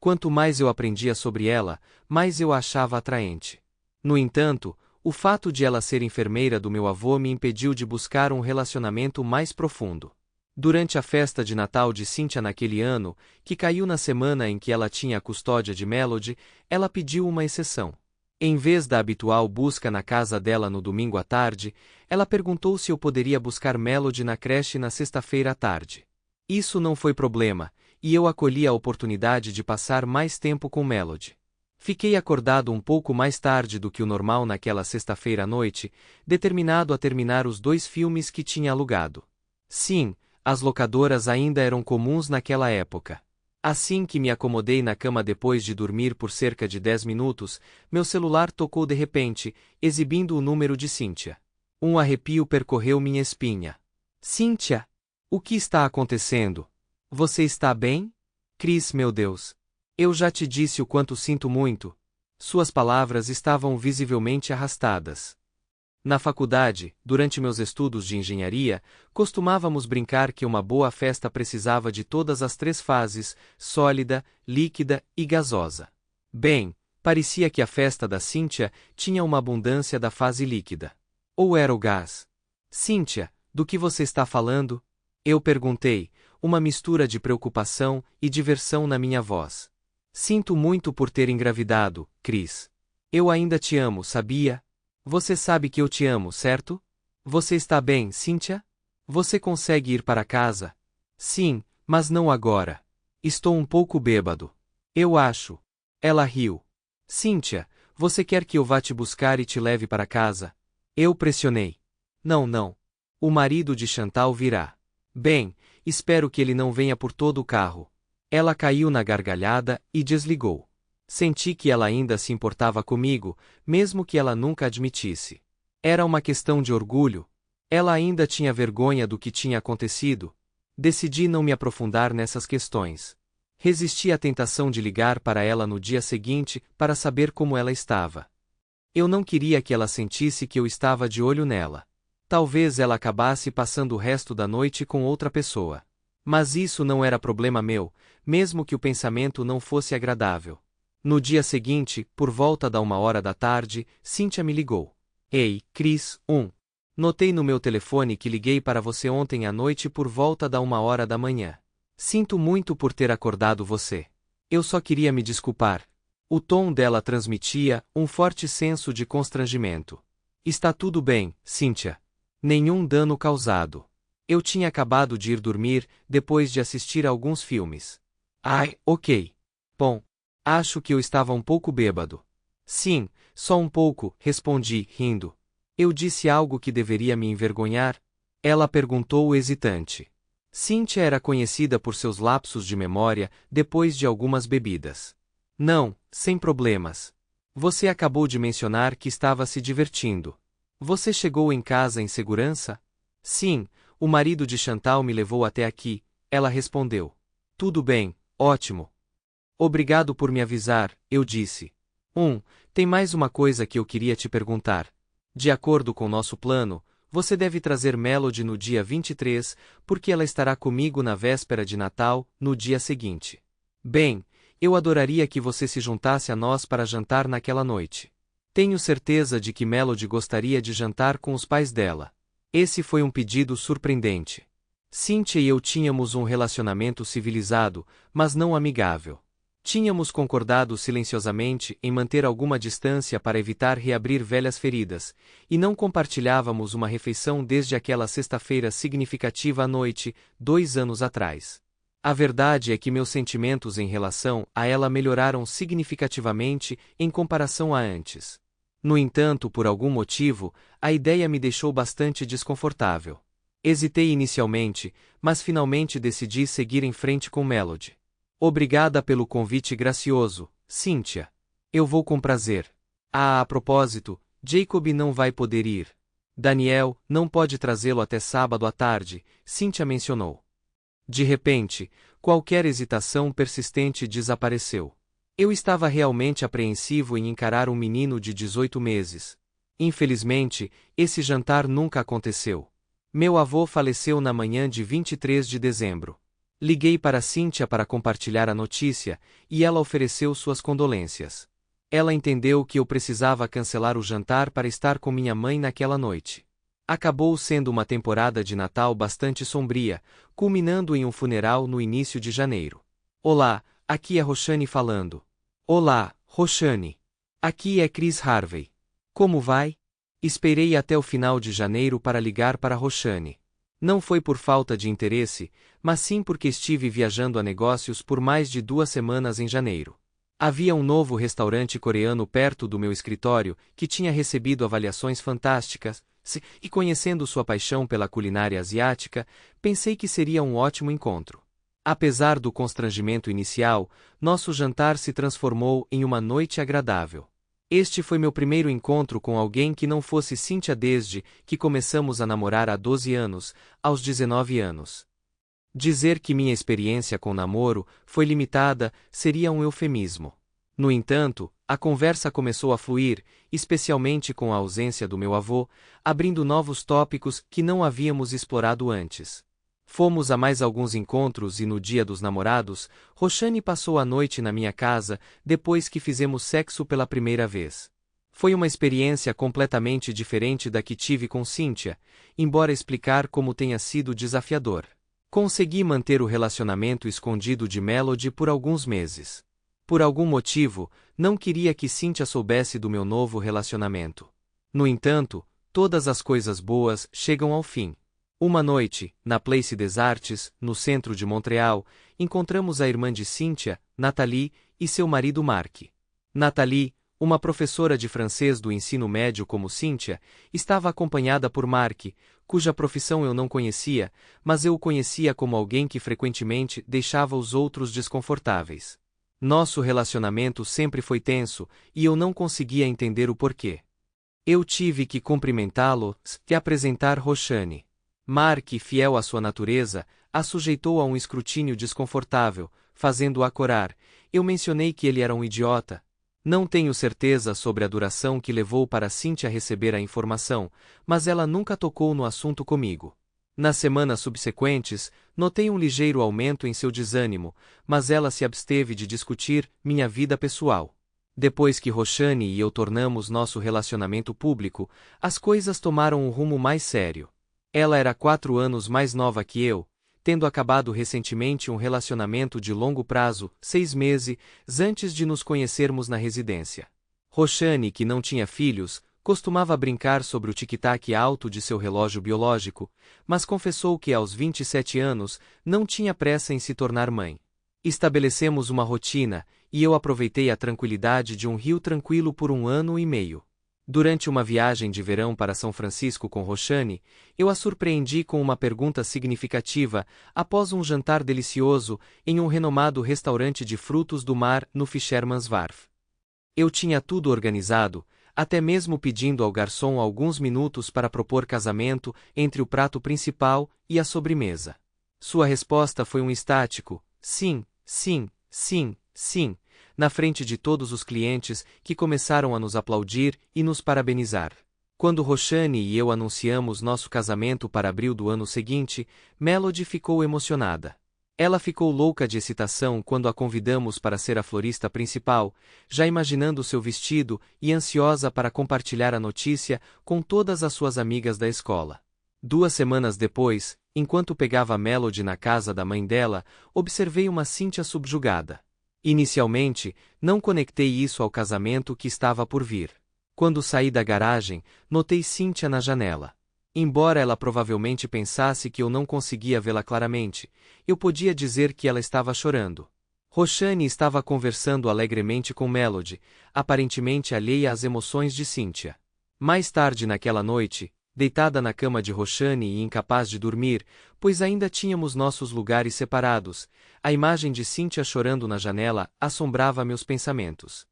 Quanto mais eu aprendia sobre ela, mais eu a achava atraente. No entanto, o fato de ela ser enfermeira do meu avô me impediu de buscar um relacionamento mais profundo. Durante a festa de Natal de Cynthia naquele ano, que caiu na semana em que ela tinha a custódia de Melody, ela pediu uma exceção. Em vez da habitual busca na casa dela no domingo à tarde, ela perguntou se eu poderia buscar Melody na creche na sexta-feira à tarde. Isso não foi problema, e eu acolhi a oportunidade de passar mais tempo com Melody. Fiquei acordado um pouco mais tarde do que o normal naquela sexta-feira à noite, determinado a terminar os 2 filmes que tinha alugado. Sim, as locadoras ainda eram comuns naquela época. Assim que me acomodei na cama depois de dormir por cerca de 10 minutos, meu celular tocou de repente, exibindo o número de Cynthia. Um arrepio percorreu minha espinha. Cynthia! O que está acontecendo? Você está bem? Chris, meu Deus! Eu já te disse o quanto sinto muito. Suas palavras estavam visivelmente arrastadas. Na faculdade, durante meus estudos de engenharia, costumávamos brincar que uma boa festa precisava de todas as 3 fases, sólida, líquida e gasosa. Bem, parecia que a festa da Cynthia tinha uma abundância da fase líquida. Ou era o gás? Cynthia, do que você está falando? Eu perguntei, uma mistura de preocupação e diversão na minha voz. Sinto muito por ter engravidado, Chris. Eu ainda te amo, sabia? Você sabe que eu te amo, certo? Você está bem, Cynthia? Você consegue ir para casa? Sim, mas não agora. Estou um pouco bêbado. Eu acho. Ela riu. Cynthia, você quer que eu vá te buscar e te leve para casa? Eu pressionei. Não, não. O marido de Chantal virá. Bem, espero que ele não venha por todo o carro. Ela caiu na gargalhada e desligou. Senti que ela ainda se importava comigo, mesmo que ela nunca admitisse. Era uma questão de orgulho. Ela ainda tinha vergonha do que tinha acontecido. Decidi não me aprofundar nessas questões. Resisti à tentação de ligar para ela no dia seguinte para saber como ela estava. Eu não queria que ela sentisse que eu estava de olho nela. Talvez ela acabasse passando o resto da noite com outra pessoa. Mas isso não era problema meu, mesmo que o pensamento não fosse agradável. No dia seguinte, por volta da 1h da tarde, Cynthia me ligou. Ei, Chris, Notei no meu telefone que liguei para você ontem à noite por volta da 1h da manhã. Sinto muito por ter acordado você. Eu só queria me desculpar. O tom dela transmitia um forte senso de constrangimento. Está tudo bem, Cynthia. Nenhum dano causado. Eu tinha acabado de ir dormir, depois de assistir a alguns filmes. Ai, ok. Bom. Acho que eu estava um pouco bêbado. Sim, só um pouco, respondi, rindo. Eu disse algo que deveria me envergonhar? Ela perguntou hesitante. Cynthia era conhecida por seus lapsos de memória depois de algumas bebidas. Não, sem problemas. Você acabou de mencionar que estava se divertindo. Você chegou em casa em segurança? Sim, o marido de Chantal me levou até aqui, ela respondeu. Tudo bem, ótimo. Obrigado por me avisar, eu disse. Tem mais uma coisa que eu queria te perguntar. De acordo com nosso plano, você deve trazer Melody no dia 23, porque ela estará comigo na véspera de Natal, no dia seguinte. Bem, eu adoraria que você se juntasse a nós para jantar naquela noite. Tenho certeza de que Melody gostaria de jantar com os pais dela. Esse foi um pedido surpreendente. Cynthia e eu tínhamos um relacionamento civilizado, mas não amigável. Tínhamos concordado silenciosamente em manter alguma distância para evitar reabrir velhas feridas, e não compartilhávamos uma refeição desde aquela sexta-feira significativa à noite, 2 anos atrás. A verdade é que meus sentimentos em relação a ela melhoraram significativamente em comparação a antes. No entanto, por algum motivo, a ideia me deixou bastante desconfortável. Hesitei inicialmente, mas finalmente decidi seguir em frente com Melody. Obrigada pelo convite gracioso, Cynthia. Eu vou com prazer. A propósito, Jacob não vai poder ir. Daniel não pode trazê-lo até sábado à tarde, Cynthia mencionou. De repente, qualquer hesitação persistente desapareceu. Eu estava realmente apreensivo em encarar um menino de 18 meses. Infelizmente, esse jantar nunca aconteceu. Meu avô faleceu na manhã de 23 de dezembro. Liguei para Cynthia para compartilhar a notícia, e ela ofereceu suas condolências. Ela entendeu que eu precisava cancelar o jantar para estar com minha mãe naquela noite. Acabou sendo uma temporada de Natal bastante sombria, culminando em um funeral no início de janeiro. Olá, aqui é Roshani falando. Olá, Roshani. Aqui é Chris Harvey. Como vai? Esperei até o final de janeiro para ligar para Roshani. Não foi por falta de interesse, mas sim porque estive viajando a negócios por mais de 2 semanas em janeiro. Havia um novo restaurante coreano perto do meu escritório que tinha recebido avaliações fantásticas, e conhecendo sua paixão pela culinária asiática, pensei que seria um ótimo encontro. Apesar do constrangimento inicial, nosso jantar se transformou em uma noite agradável. Este foi meu primeiro encontro com alguém que não fosse Cynthia desde que começamos a namorar há 12 anos, aos 19 anos. Dizer que minha experiência com namoro foi limitada seria um eufemismo. No entanto, a conversa começou a fluir, especialmente com a ausência do meu avô, abrindo novos tópicos que não havíamos explorado antes. Fomos a mais alguns encontros e no dia dos namorados, Roshani passou a noite na minha casa, depois que fizemos sexo pela primeira vez. Foi uma experiência completamente diferente da que tive com Cynthia, embora explicar como tenha sido desafiador. Consegui manter o relacionamento escondido de Melody por alguns meses. Por algum motivo, não queria que Cynthia soubesse do meu novo relacionamento. No entanto, todas as coisas boas chegam ao fim. Uma noite, na Place des Arts, no centro de Montreal, encontramos a irmã de Cynthia, Nathalie, e seu marido Mark. Nathalie, uma professora de francês do ensino médio como Cynthia, estava acompanhada por Mark, cuja profissão eu não conhecia, mas eu o conhecia como alguém que frequentemente deixava os outros desconfortáveis. Nosso relacionamento sempre foi tenso, e eu não conseguia entender o porquê. Eu tive que cumprimentá-lo e apresentar Roshani. Mark, fiel à sua natureza, a sujeitou a um escrutínio desconfortável, fazendo-a corar. Eu mencionei que ele era um idiota. Não tenho certeza sobre a duração que levou para Cynthia receber a informação, mas ela nunca tocou no assunto comigo. Nas semanas subsequentes, notei um ligeiro aumento em seu desânimo, mas ela se absteve de discutir minha vida pessoal. Depois que Roshani e eu tornamos nosso relacionamento público, as coisas tomaram um rumo mais sério. Ela era 4 anos mais nova que eu, tendo acabado recentemente um relacionamento de longo prazo, 6 meses, antes de nos conhecermos na residência. Roshani, que não tinha filhos, costumava brincar sobre o tic-tac alto de seu relógio biológico, mas confessou que aos 27 anos, não tinha pressa em se tornar mãe. Estabelecemos uma rotina, e eu aproveitei a tranquilidade de um rio tranquilo por 1 ano e meio. Durante uma viagem de verão para São Francisco com Roshani, eu a surpreendi com uma pergunta significativa após um jantar delicioso em um renomado restaurante de frutos do mar no Fisherman's Wharf. Eu tinha tudo organizado, até mesmo pedindo ao garçom alguns minutos para propor casamento entre o prato principal e a sobremesa. Sua resposta foi um estático: sim, sim, sim, sim, na frente de todos os clientes que começaram a nos aplaudir e nos parabenizar. Quando Roshani e eu anunciamos nosso casamento para abril do ano seguinte, Melody ficou emocionada. Ela ficou louca de excitação quando a convidamos para ser a florista principal, já imaginando seu vestido e ansiosa para compartilhar a notícia com todas as suas amigas da escola. 2 semanas depois, enquanto pegava Melody na casa da mãe dela, observei uma Cynthia subjugada. Inicialmente, não conectei isso ao casamento que estava por vir. Quando saí da garagem, notei Cynthia na janela. Embora ela provavelmente pensasse que eu não conseguia vê-la claramente, eu podia dizer que ela estava chorando. Roshani estava conversando alegremente com Melody, aparentemente alheia às emoções de Cynthia. Mais tarde naquela noite, deitada na cama de Roshani e incapaz de dormir, pois ainda tínhamos nossos lugares separados, a imagem de Cynthia chorando na janela assombrava meus pensamentos.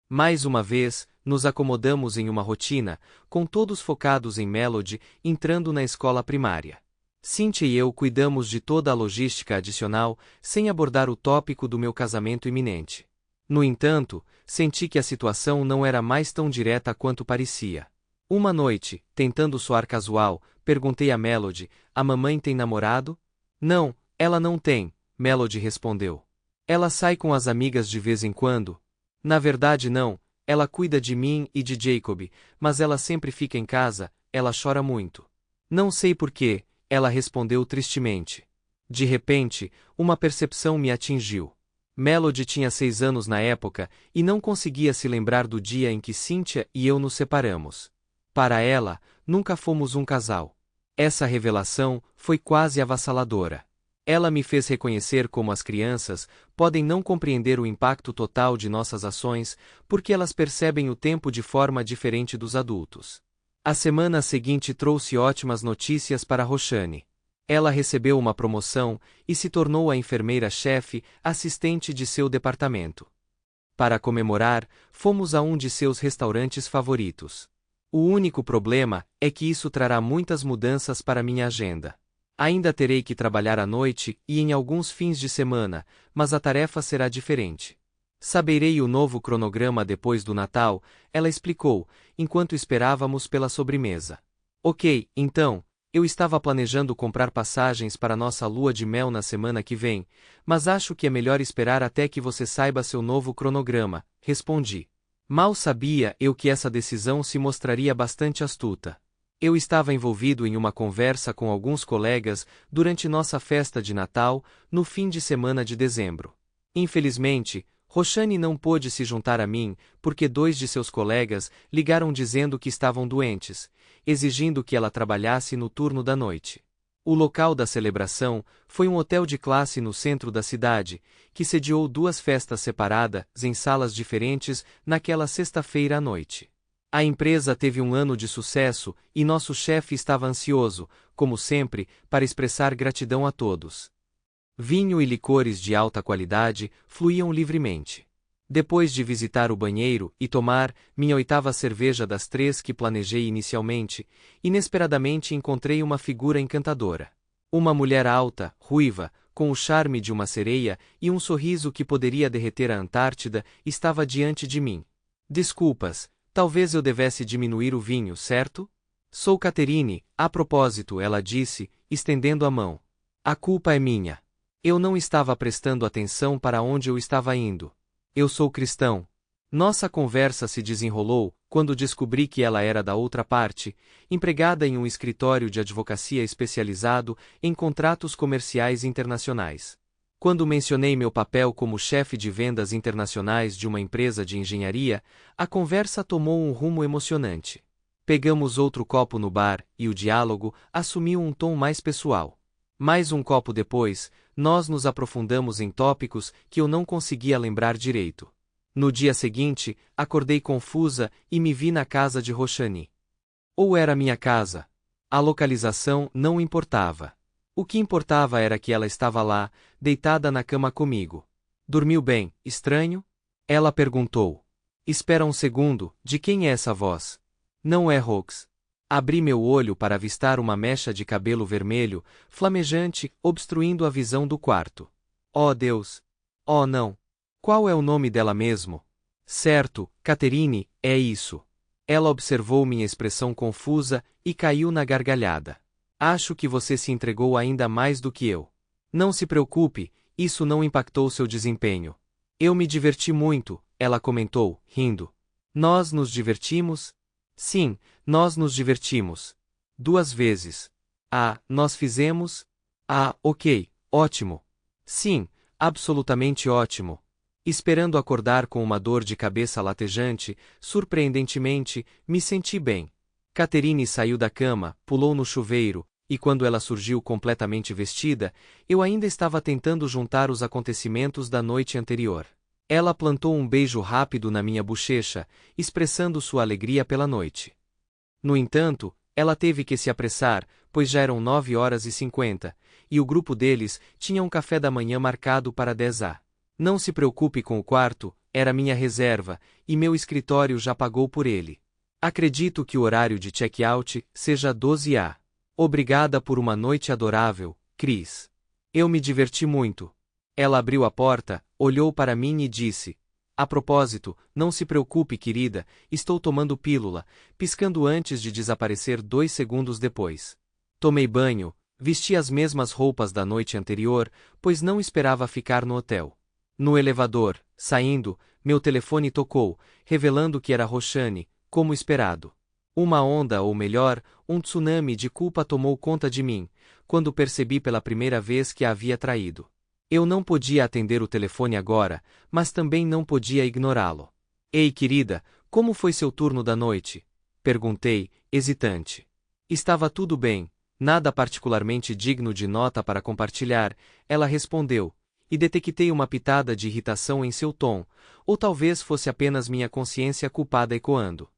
Mais uma vez, nos acomodamos em uma rotina, com todos focados em Melody entrando na escola primária. Cynthia e eu cuidamos de toda a logística adicional, sem abordar o tópico do meu casamento iminente. No entanto, senti que a situação não era mais tão direta quanto parecia. Uma noite, tentando soar casual, perguntei a Melody: a mamãe tem namorado? Não, ela não tem, Melody respondeu. Ela sai com as amigas de vez em quando? Na verdade não, ela cuida de mim e de Jacob, mas ela sempre fica em casa, ela chora muito. Não sei por quê, ela respondeu tristemente. De repente, uma percepção me atingiu. Melody tinha 6 anos na época e não conseguia se lembrar do dia em que Cynthia e eu nos separamos. Para ela, nunca fomos um casal. Essa revelação foi quase avassaladora. Ela me fez reconhecer como as crianças podem não compreender o impacto total de nossas ações, porque elas percebem o tempo de forma diferente dos adultos. A semana seguinte trouxe ótimas notícias para Roshani. Ela recebeu uma promoção e se tornou a enfermeira-chefe assistente de seu departamento. Para comemorar, fomos a um de seus restaurantes favoritos. O único problema é que isso trará muitas mudanças para minha agenda. Ainda terei que trabalhar à noite e em alguns fins de semana, mas a tarefa será diferente. Saberei o novo cronograma depois do Natal, ela explicou, enquanto esperávamos pela sobremesa. Ok, então, eu estava planejando comprar passagens para nossa lua de mel na semana que vem, mas acho que é melhor esperar até que você saiba seu novo cronograma, respondi. Mal sabia eu que essa decisão se mostraria bastante astuta. Eu estava envolvido em uma conversa com alguns colegas durante nossa festa de Natal, no fim de semana de dezembro. Infelizmente, Roshani não pôde se juntar a mim, porque 2 de seus colegas ligaram dizendo que estavam doentes, exigindo que ela trabalhasse no turno da noite. O local da celebração foi um hotel de classe no centro da cidade, que sediou 2 festas separadas em salas diferentes naquela sexta-feira à noite. A empresa teve um ano de sucesso e nosso chefe estava ansioso, como sempre, para expressar gratidão a todos. Vinho e licores de alta qualidade fluíam livremente. Depois de visitar o banheiro e tomar minha 8ª cerveja das 3 que planejei inicialmente, inesperadamente encontrei uma figura encantadora. Uma mulher alta, ruiva, com o charme de uma sereia e um sorriso que poderia derreter a Antártida, estava diante de mim. Desculpas, talvez eu devesse diminuir o vinho, certo? Sou Catherine, a propósito, ela disse, estendendo a mão. A culpa é minha. Eu não estava prestando atenção para onde eu estava indo. Eu sou cristão. Nossa conversa se desenrolou quando descobri que ela era da outra parte, empregada em um escritório de advocacia especializado em contratos comerciais internacionais. Quando mencionei meu papel como chefe de vendas internacionais de uma empresa de engenharia, a conversa tomou um rumo emocionante. Pegamos outro copo no bar e o diálogo assumiu um tom mais pessoal. Mais um copo depois, nós nos aprofundamos em tópicos que eu não conseguia lembrar direito. No dia seguinte, acordei confusa e me vi na casa de Roshani. Ou era minha casa? A localização não importava. O que importava era que ela estava lá, deitada na cama comigo. Dormiu bem, estranho? Ela perguntou. Espera um segundo, de quem é essa voz? Não é Rox. Abri meu olho para avistar uma mecha de cabelo vermelho, flamejante, obstruindo a visão do quarto. Oh Deus! Oh não! Qual é o nome dela mesmo? Certo, Catherine, é isso. Ela observou minha expressão confusa e caiu na gargalhada. Acho que você se entregou ainda mais do que eu. Não se preocupe, isso não impactou seu desempenho. Eu me diverti muito, ela comentou, rindo. Nós nos divertimos? Sim, nós nos divertimos. 2 vezes. Ah, nós fizemos? Ah, ok, ótimo. Sim, absolutamente ótimo. Esperando acordar com uma dor de cabeça latejante, surpreendentemente, me senti bem. Catherine saiu da cama, pulou no chuveiro, e quando ela surgiu completamente vestida, eu ainda estava tentando juntar os acontecimentos da noite anterior. Ela plantou um beijo rápido na minha bochecha, expressando sua alegria pela noite. No entanto, ela teve que se apressar, pois já eram 9h50, e o grupo deles tinha um café da manhã marcado para 10h. Não se preocupe com o quarto, era minha reserva, e meu escritório já pagou por ele. Acredito que o horário de check-out seja 12h. Obrigada por uma noite adorável, Chris. Eu me diverti muito. Ela abriu a porta, olhou para mim e disse: A propósito, não se preocupe, querida, estou tomando pílula, piscando antes de desaparecer 2 segundos depois. Tomei banho, vesti as mesmas roupas da noite anterior, pois não esperava ficar no hotel. No elevador, saindo, meu telefone tocou, revelando que era Roxane, como esperado. Uma onda, ou melhor, um tsunami de culpa tomou conta de mim, quando percebi pela primeira vez que a havia traído. Eu não podia atender o telefone agora, mas também não podia ignorá-lo. Ei, querida, como foi seu turno da noite? Perguntei, hesitante. Estava tudo bem, nada particularmente digno de nota para compartilhar, ela respondeu, e detectei uma pitada de irritação em seu tom, ou talvez fosse apenas minha consciência culpada ecoando.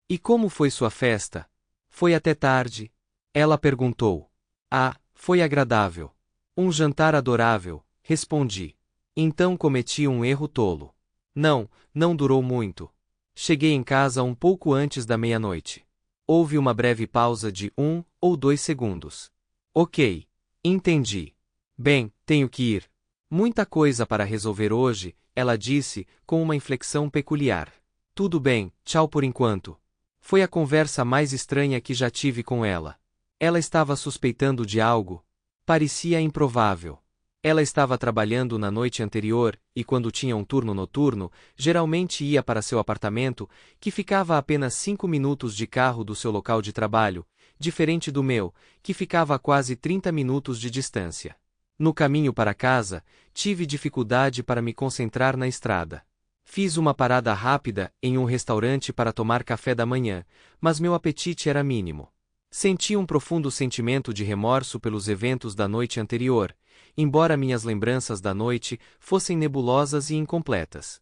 E como foi sua festa? Foi até tarde? Ela perguntou. Ah, foi agradável. Um jantar adorável, respondi. Então cometi um erro tolo. Não durou muito. Cheguei em casa um pouco antes da meia-noite. Houve uma breve pausa de 1 ou 2 segundos. Ok. Entendi. Bem, tenho que ir. Muita coisa para resolver hoje, ela disse, com uma inflexão peculiar. Tudo bem, tchau por enquanto. Foi a conversa mais estranha que já tive com ela. Ela estava suspeitando de algo. Parecia improvável. Ela estava trabalhando na noite anterior, e quando tinha um turno noturno, geralmente ia para seu apartamento, que ficava a apenas 5 minutos de carro do seu local de trabalho, diferente do meu, que ficava a quase 30 minutos de distância. No caminho para casa, tive dificuldade para me concentrar na estrada. Fiz uma parada rápida em um restaurante para tomar café da manhã, mas meu apetite era mínimo. Senti um profundo sentimento de remorso pelos eventos da noite anterior, embora minhas lembranças da noite fossem nebulosas e incompletas.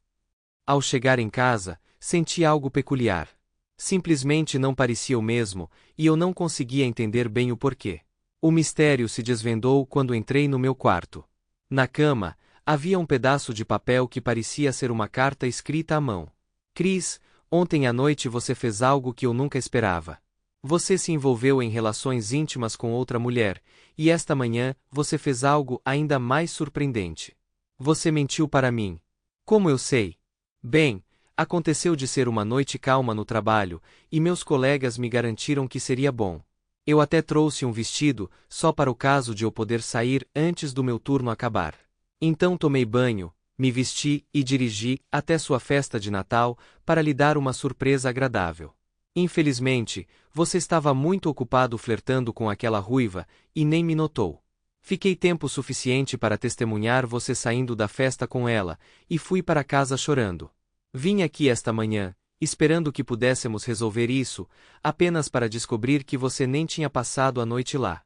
Ao chegar em casa, senti algo peculiar. Simplesmente não parecia o mesmo, e eu não conseguia entender bem o porquê. O mistério se desvendou quando entrei no meu quarto. Na cama, havia um pedaço de papel que parecia ser uma carta escrita à mão. Chris, ontem à noite você fez algo que eu nunca esperava. Você se envolveu em relações íntimas com outra mulher, e esta manhã você fez algo ainda mais surpreendente. Você mentiu para mim. Como eu sei? Bem, aconteceu de ser uma noite calma no trabalho, e meus colegas me garantiram que seria bom. Eu até trouxe um vestido, só para o caso de eu poder sair antes do meu turno acabar. Então tomei banho, me vesti e dirigi até sua festa de Natal para lhe dar uma surpresa agradável. Infelizmente, você estava muito ocupado flertando com aquela ruiva e nem me notou. Fiquei tempo suficiente para testemunhar você saindo da festa com ela, e fui para casa chorando. Vim aqui esta manhã, esperando que pudéssemos resolver isso, apenas para descobrir que você nem tinha passado a noite lá.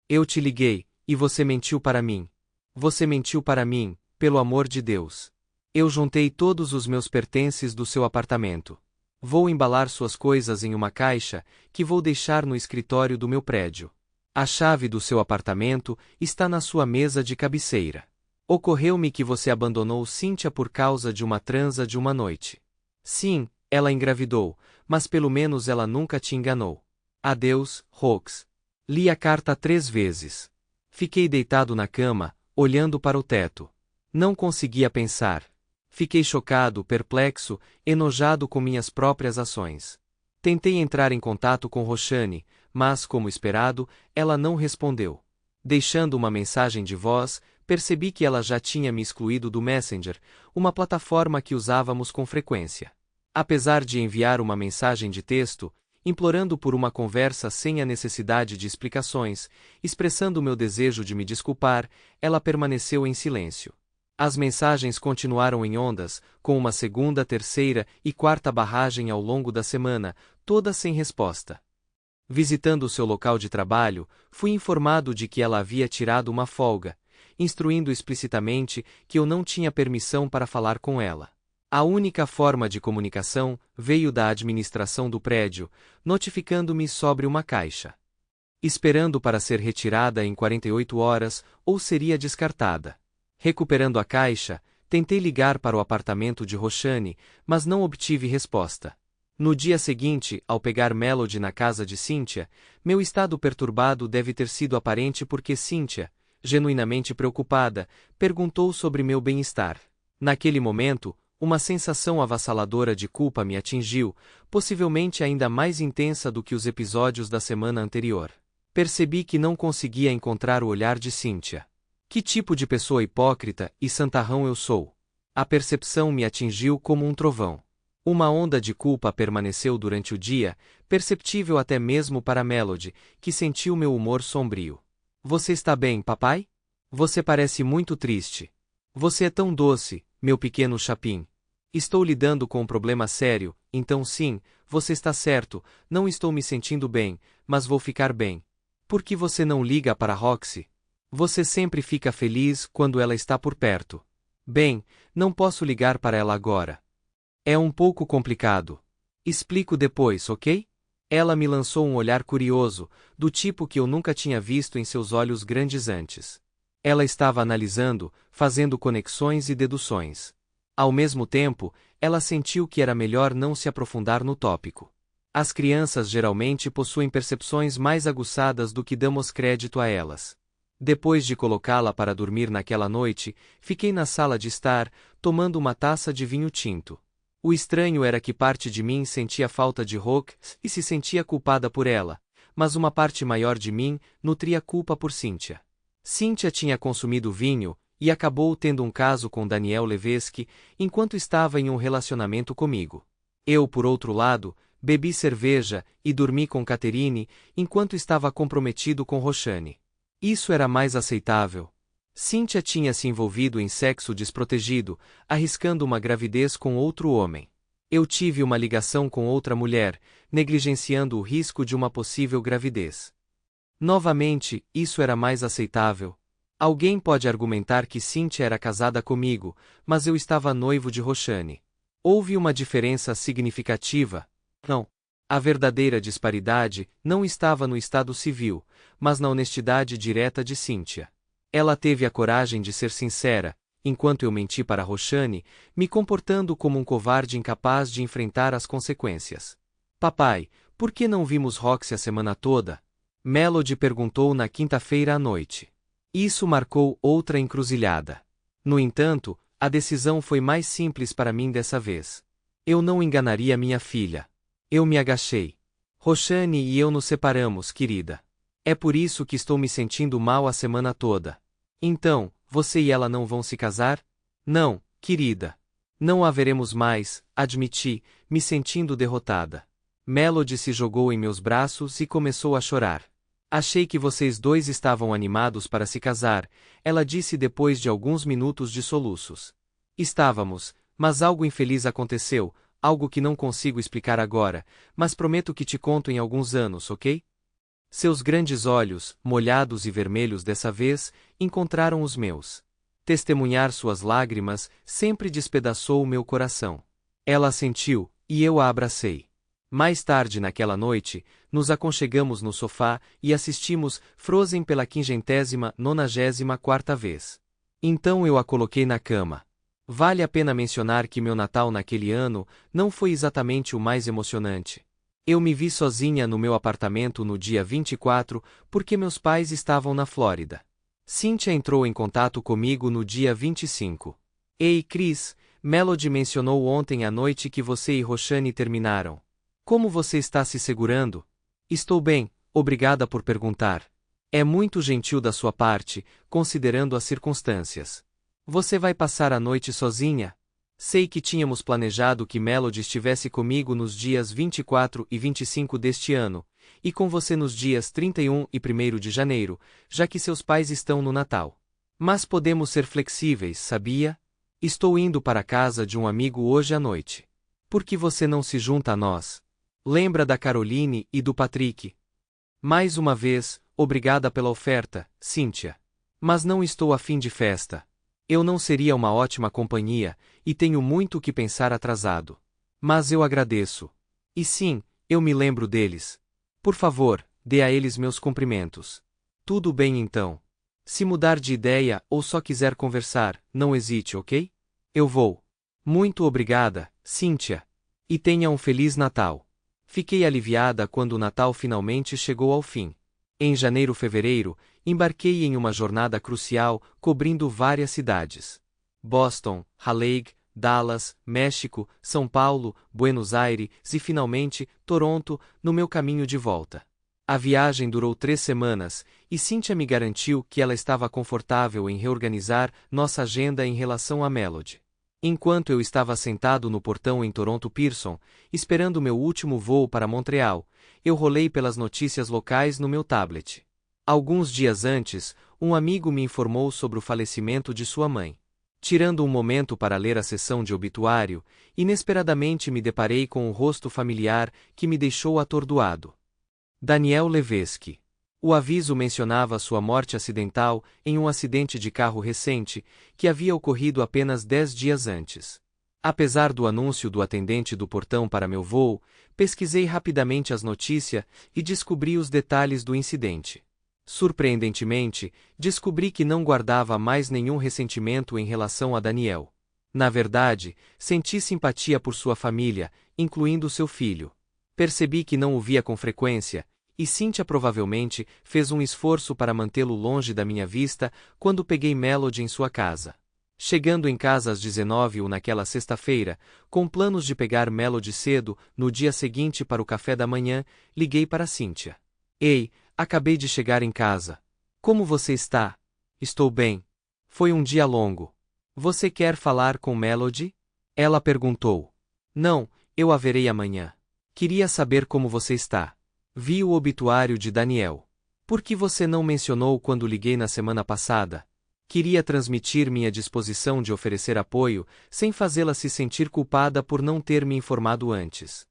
Eu te liguei, e você mentiu para mim. Você mentiu para mim, pelo amor de Deus. Eu juntei todos os meus pertences do seu apartamento. Vou embalar suas coisas em uma caixa, que vou deixar no escritório do meu prédio. A chave do seu apartamento está na sua mesa de cabeceira. Ocorreu-me que você abandonou Cynthia por causa de uma transa de uma noite. Sim, ela engravidou, mas pelo menos ela nunca te enganou. Adeus, Rox. Li a carta 3 vezes. Fiquei deitado na cama, olhando para o teto. Não conseguia pensar. Fiquei chocado, perplexo, enojado com minhas próprias ações. Tentei entrar em contato com Roxane, mas, como esperado, ela não respondeu. Deixando uma mensagem de voz, percebi que ela já tinha me excluído do Messenger, uma plataforma que usávamos com frequência. Apesar de enviar uma mensagem de texto, implorando por uma conversa sem a necessidade de explicações, expressando meu desejo de me desculpar, ela permaneceu em silêncio. As mensagens continuaram em ondas, com uma segunda, terceira e quarta barragem ao longo da semana, todas sem resposta. Visitando seu local de trabalho, fui informado de que ela havia tirado uma folga, instruindo explicitamente que eu não tinha permissão para falar com ela. A única forma de comunicação veio da administração do prédio, notificando-me sobre uma caixa. Esperando para ser retirada em 48 horas ou seria descartada. Recuperando a caixa, tentei ligar para o apartamento de Roxane, mas não obtive resposta. No dia seguinte, ao pegar Melody na casa de Cynthia, meu estado perturbado deve ter sido aparente porque Cynthia, genuinamente preocupada, perguntou sobre meu bem-estar. Naquele momento, uma sensação avassaladora de culpa me atingiu, possivelmente ainda mais intensa do que os episódios da semana anterior. Percebi que não conseguia encontrar o olhar de Cynthia. Que tipo de pessoa hipócrita e santarrão eu sou? A percepção me atingiu como um trovão. Uma onda de culpa permaneceu durante o dia, perceptível até mesmo para Melody, que sentiu meu humor sombrio. Você está bem, papai? Você parece muito triste. Você é tão doce, meu pequeno chapim. Estou lidando com um problema sério, então sim, você está certo, não estou me sentindo bem, mas vou ficar bem. Por que você não liga para Roxy? Você sempre fica feliz quando ela está por perto. Bem, não posso ligar para ela agora. É um pouco complicado. Explico depois, ok? Ela me lançou um olhar curioso, do tipo que eu nunca tinha visto em seus olhos grandes antes. Ela estava analisando, fazendo conexões e deduções. Ao mesmo tempo, ela sentiu que era melhor não se aprofundar no tópico. As crianças geralmente possuem percepções mais aguçadas do que damos crédito a elas. Depois de colocá-la para dormir naquela noite, fiquei na sala de estar, tomando uma taça de vinho tinto. O estranho era que parte de mim sentia falta de Rox e se sentia culpada por ela, mas uma parte maior de mim nutria culpa por Cynthia. Cynthia tinha consumido vinho e acabou tendo um caso com Daniel Levesque enquanto estava em um relacionamento comigo. Eu, por outro lado, bebi cerveja e dormi com Catherine enquanto estava comprometido com Roxane. Isso era mais aceitável. Cynthia tinha se envolvido em sexo desprotegido, arriscando uma gravidez com outro homem. Eu tive uma ligação com outra mulher, negligenciando o risco de uma possível gravidez. Novamente, isso era mais aceitável. Alguém pode argumentar que Cynthia era casada comigo, mas eu estava noivo de Roxane. Houve uma diferença significativa? Não. A verdadeira disparidade não estava no estado civil, mas na honestidade direta de Cynthia. Ela teve a coragem de ser sincera, enquanto eu menti para Roxane, me comportando como um covarde incapaz de enfrentar as consequências. Papai, por que não vimos Roxy a semana toda? Melody perguntou na quinta-feira à noite. Isso marcou outra encruzilhada. No entanto, a decisão foi mais simples para mim dessa vez. Eu não enganaria minha filha. Eu me agachei. Roxane e eu nos separamos, querida. É por isso que estou me sentindo mal a semana toda. Então, você e ela não vão se casar? Não, querida. Não haveremos mais, admiti, me sentindo derrotada. Melody se jogou em meus braços e começou a chorar. Achei que vocês dois estavam animados para se casar, ela disse depois de alguns minutos de soluços. Estávamos, mas algo infeliz aconteceu, algo que não consigo explicar agora, mas prometo que te conto em alguns anos, ok? Seus grandes olhos, molhados e vermelhos dessa vez, encontraram os meus. Testemunhar suas lágrimas sempre despedaçou o meu coração. Ela assentiu, e eu a abracei. Mais tarde naquela noite, nos aconchegamos no sofá e assistimos Frozen pela 594ª vez. Então eu a coloquei na cama. Vale a pena mencionar que meu Natal naquele ano não foi exatamente o mais emocionante. Eu me vi sozinha no meu apartamento no dia 24 porque meus pais estavam na Flórida. Cynthia entrou em contato comigo no dia 25. Ei, Chris, Melody mencionou ontem à noite que você e Roshani terminaram. Como você está se segurando? Estou bem, obrigada por perguntar. É muito gentil da sua parte, considerando as circunstâncias. Você vai passar a noite sozinha? Sei que tínhamos planejado que Melody estivesse comigo nos dias 24 e 25 deste ano, e com você nos dias 31 e 1º de janeiro, já que seus pais estão no Natal. Mas podemos ser flexíveis, sabia? Estou indo para a casa de um amigo hoje à noite. Por que você não se junta a nós? Lembra da Caroline e do Patrick? Mais uma vez, obrigada pela oferta, Cynthia. Mas não estou a fim de festa. Eu não seria uma ótima companhia, e tenho muito que pensar atrasado. Mas eu agradeço. E sim, eu me lembro deles. Por favor, dê a eles meus cumprimentos. Tudo bem então. Se mudar de ideia ou só quiser conversar, não hesite, ok? Eu vou. Muito obrigada, Cynthia. E tenha um Feliz Natal. Fiquei aliviada quando o Natal finalmente chegou ao fim. Em janeiro-fevereiro, embarquei em uma jornada crucial, cobrindo várias cidades. Boston, Raleigh, Dallas, México, São Paulo, Buenos Aires e finalmente, Toronto, no meu caminho de volta. A viagem durou 3 semanas, e Cynthia me garantiu que ela estava confortável em reorganizar nossa agenda em relação a Melody. Enquanto eu estava sentado no portão em Toronto Pearson, esperando meu último voo para Montreal, eu rolei pelas notícias locais no meu tablet. Alguns dias antes, um amigo me informou sobre o falecimento de sua mãe. Tirando um momento para ler a sessão de obituário, inesperadamente me deparei com um rosto familiar que me deixou atordoado. Daniel Levesque. O aviso mencionava sua morte acidental em um acidente de carro recente, que havia ocorrido apenas 10 dias antes. Apesar do anúncio do atendente do portão para meu voo, pesquisei rapidamente as notícias e descobri os detalhes do incidente. Surpreendentemente, descobri que não guardava mais nenhum ressentimento em relação a Daniel. Na verdade, senti simpatia por sua família, incluindo seu filho. Percebi que não o via com frequência, e Cynthia provavelmente fez um esforço para mantê-lo longe da minha vista quando peguei Melody em sua casa. Chegando em casa às 19h naquela sexta-feira, com planos de pegar Melody cedo, no dia seguinte para o café da manhã, liguei para Cynthia. Ei, acabei de chegar em casa. Como você está? Estou bem. Foi um dia longo. Você quer falar com Melody? Ela perguntou. Não, eu a verei amanhã. Queria saber como você está. Vi o obituário de Daniel. Por que você não mencionou quando liguei na semana passada? Queria transmitir minha disposição de oferecer apoio, sem fazê-la se sentir culpada por não ter me informado antes.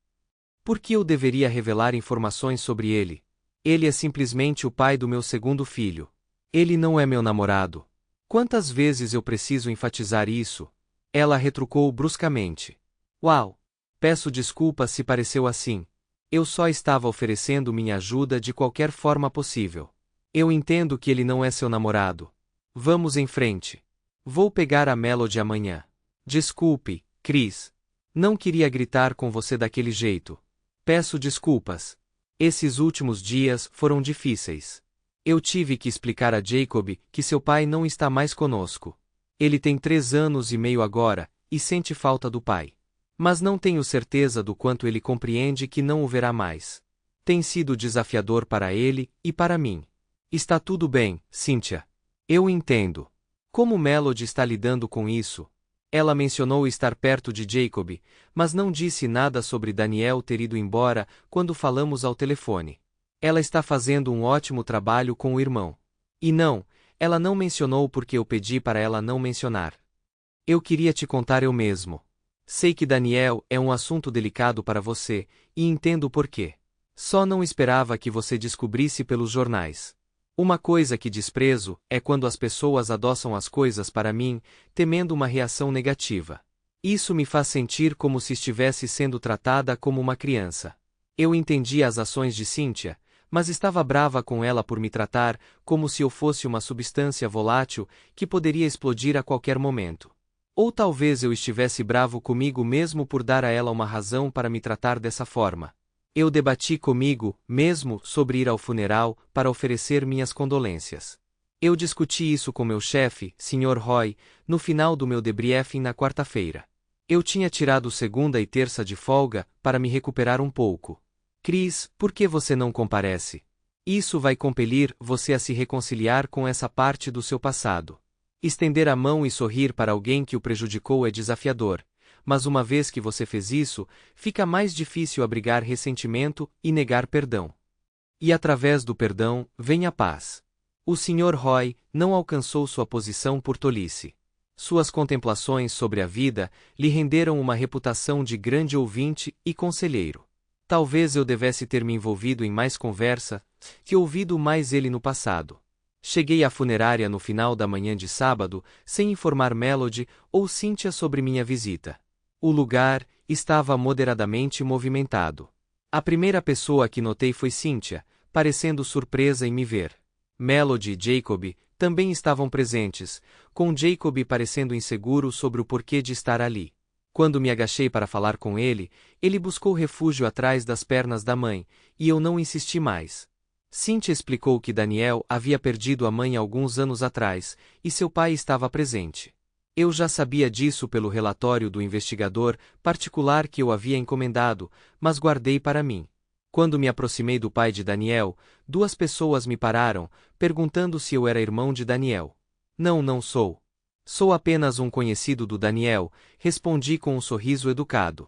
Por que eu deveria revelar informações sobre ele? Ele é simplesmente o pai do meu segundo filho. Ele não é meu namorado. Quantas vezes eu preciso enfatizar isso? Ela retrucou bruscamente. Uau! Peço desculpas se pareceu assim. Eu só estava oferecendo minha ajuda de qualquer forma possível. Eu entendo que ele não é seu namorado. Vamos em frente. Vou pegar a Melody amanhã. Desculpe, Chris. Não queria gritar com você daquele jeito. Peço desculpas. Esses últimos dias foram difíceis. Eu tive que explicar a Jacob que seu pai não está mais conosco. Ele tem 3 anos e meio agora, e sente falta do pai. Mas não tenho certeza do quanto ele compreende que não o verá mais. Tem sido desafiador para ele e para mim. Está tudo bem, Cynthia. Eu entendo. Como Melody está lidando com isso? Ela mencionou estar perto de Jacob, mas não disse nada sobre Daniel ter ido embora quando falamos ao telefone. Ela está fazendo um ótimo trabalho com o irmão. E não, ela não mencionou porque eu pedi para ela não mencionar. Eu queria te contar eu mesmo. Sei que Daniel é um assunto delicado para você, e entendo o porquê. Só não esperava que você descobrisse pelos jornais. Uma coisa que desprezo é quando as pessoas adoçam as coisas para mim, temendo uma reação negativa. Isso me faz sentir como se estivesse sendo tratada como uma criança. Eu entendi as ações de Cynthia, mas estava brava com ela por me tratar como se eu fosse uma substância volátil que poderia explodir a qualquer momento. Ou talvez eu estivesse bravo comigo mesmo por dar a ela uma razão para me tratar dessa forma. Eu debati comigo mesmo sobre ir ao funeral para oferecer minhas condolências. Eu discuti isso com meu chefe, Sr. Roy, no final do meu debriefing na quarta-feira. Eu tinha tirado segunda e terça de folga para me recuperar um pouco. Chris, por que você não comparece? Isso vai compelir você a se reconciliar com essa parte do seu passado. Estender a mão e sorrir para alguém que o prejudicou é desafiador, mas uma vez que você fez isso, fica mais difícil abrigar ressentimento e negar perdão. E através do perdão, vem a paz. O Sr. Roy não alcançou sua posição por tolice. Suas contemplações sobre a vida lhe renderam uma reputação de grande ouvinte e conselheiro. Talvez eu devesse ter me envolvido em mais conversa, que ouvido mais ele no passado. Cheguei à funerária no final da manhã de sábado, sem informar Melody ou Cynthia sobre minha visita. O lugar estava moderadamente movimentado. A primeira pessoa que notei foi Cynthia, parecendo surpresa em me ver. Melody e Jacob também estavam presentes, com Jacob parecendo inseguro sobre o porquê de estar ali. Quando me agachei para falar com ele, ele buscou refúgio atrás das pernas da mãe, e eu não insisti mais. Cynthia explicou que Daniel havia perdido a mãe alguns anos atrás, e seu pai estava presente. Eu já sabia disso pelo relatório do investigador particular que eu havia encomendado, mas guardei para mim. Quando me aproximei do pai de Daniel, duas pessoas me pararam, perguntando se eu era irmão de Daniel. Não, não sou. Sou apenas um conhecido do Daniel, respondi com um sorriso educado.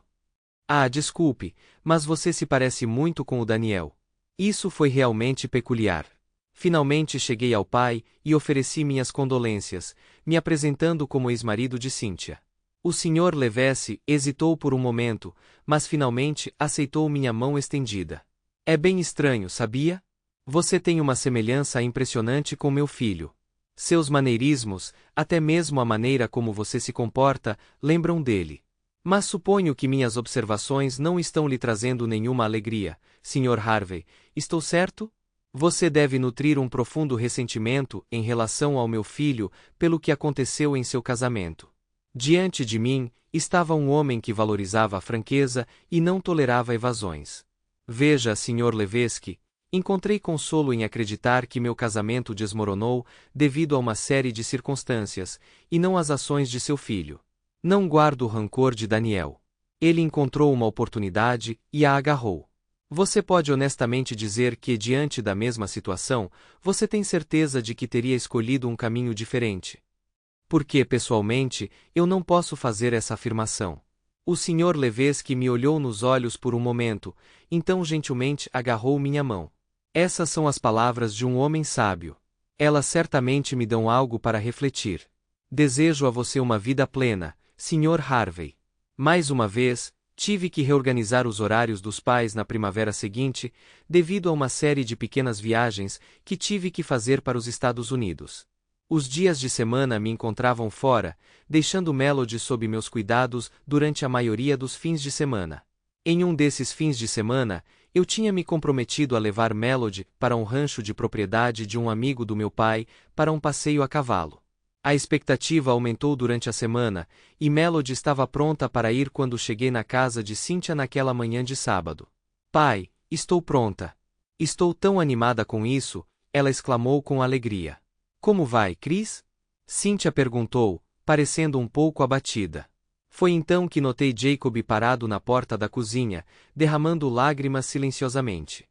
Ah, desculpe, mas você se parece muito com o Daniel. Isso foi realmente peculiar. Finalmente cheguei ao pai e ofereci minhas condolências, me apresentando como ex-marido de Cynthia. O Sr. Levesque hesitou por um momento, mas finalmente aceitou minha mão estendida. É bem estranho, sabia? Você tem uma semelhança impressionante com meu filho. Seus maneirismos, até mesmo a maneira como você se comporta, lembram dele. Mas suponho que minhas observações não estão lhe trazendo nenhuma alegria, Sr. Harvey, estou certo? Você deve nutrir um profundo ressentimento em relação ao meu filho pelo que aconteceu em seu casamento. Diante de mim, estava um homem que valorizava a franqueza e não tolerava evasões. Veja, Sr. Levesque, encontrei consolo em acreditar que meu casamento desmoronou devido a uma série de circunstâncias, e não às ações de seu filho. Não guardo o rancor de Daniel. Ele encontrou uma oportunidade e a agarrou. Você pode honestamente dizer que, diante da mesma situação, você tem certeza de que teria escolhido um caminho diferente. Porque, pessoalmente, eu não posso fazer essa afirmação. O Sr. Levesque me olhou nos olhos por um momento, então gentilmente agarrou minha mão. Essas são as palavras de um homem sábio. Elas certamente me dão algo para refletir. Desejo a você uma vida plena, Sr. Harvey. Mais uma vez, tive que reorganizar os horários dos pais na primavera seguinte, devido a uma série de pequenas viagens que tive que fazer para os Estados Unidos. Os dias de semana me encontravam fora, deixando Melody sob meus cuidados durante a maioria dos fins de semana. Em um desses fins de semana, eu tinha me comprometido a levar Melody para um rancho de propriedade de um amigo do meu pai, para um passeio a cavalo. A expectativa aumentou durante a semana, e Melody estava pronta para ir quando cheguei na casa de Cynthia naquela manhã de sábado. Pai, estou pronta. Estou tão animada com isso, ela exclamou com alegria. Como vai, Chris? Cynthia perguntou, parecendo um pouco abatida. Foi então que notei Jacob parado na porta da cozinha, derramando lágrimas silenciosamente.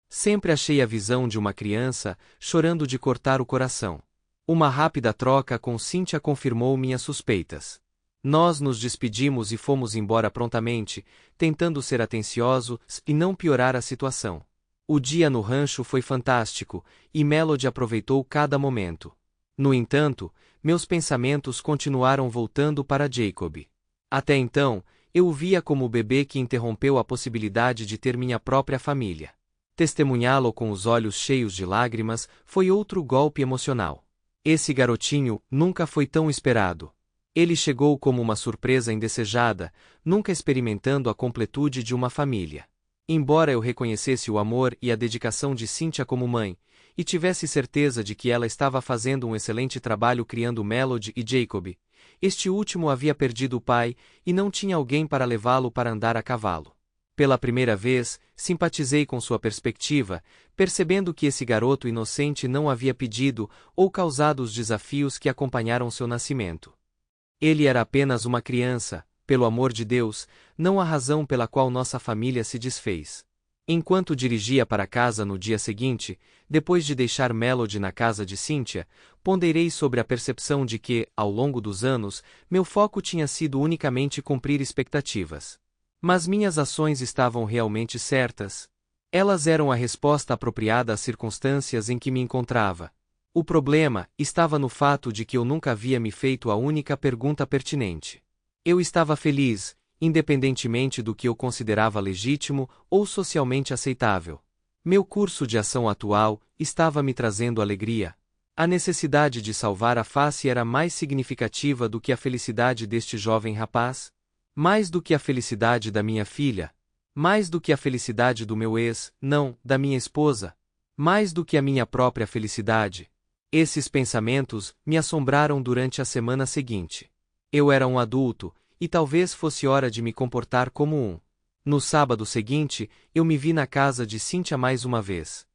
Sempre achei a visão de uma criança, chorando de cortar o coração. Uma rápida troca com Cynthia confirmou minhas suspeitas. Nós nos despedimos e fomos embora prontamente, tentando ser atenciosos e não piorar a situação. O dia no rancho foi fantástico, e Melody aproveitou cada momento. No entanto, meus pensamentos continuaram voltando para Jacob. Até então, eu o via como o bebê que interrompeu a possibilidade de ter minha própria família. Testemunhá-lo com os olhos cheios de lágrimas foi outro golpe emocional. Esse garotinho nunca foi tão esperado. Ele chegou como uma surpresa indesejada, nunca experimentando a completude de uma família. Embora eu reconhecesse o amor e a dedicação de Cynthia como mãe, e tivesse certeza de que ela estava fazendo um excelente trabalho criando Melody e Jacob, este último havia perdido o pai, e não tinha alguém para levá-lo para andar a cavalo. Pela primeira vez, simpatizei com sua perspectiva, percebendo que esse garoto inocente não havia pedido ou causado os desafios que acompanharam seu nascimento. Ele era apenas uma criança, pelo amor de Deus, não a razão pela qual nossa família se desfez. Enquanto dirigia para casa no dia seguinte, depois de deixar Melody na casa de Cynthia, ponderei sobre a percepção de que, ao longo dos anos, meu foco tinha sido unicamente cumprir expectativas. Mas minhas ações estavam realmente certas. Elas eram a resposta apropriada às circunstâncias em que me encontrava. O problema estava no fato de que eu nunca havia me feito a única pergunta pertinente. Eu estava feliz, independentemente do que eu considerava legítimo ou socialmente aceitável. Meu curso de ação atual estava me trazendo alegria. A necessidade de salvar a face era mais significativa do que a felicidade deste jovem rapaz, mais do que a felicidade da minha filha, mais do que a felicidade do meu não, da minha esposa, mais do que a minha própria felicidade. Esses pensamentos me assombraram durante a semana seguinte. Eu era um adulto, e talvez fosse hora de me comportar como um. No sábado seguinte, eu me vi na casa de Cynthia mais uma vez.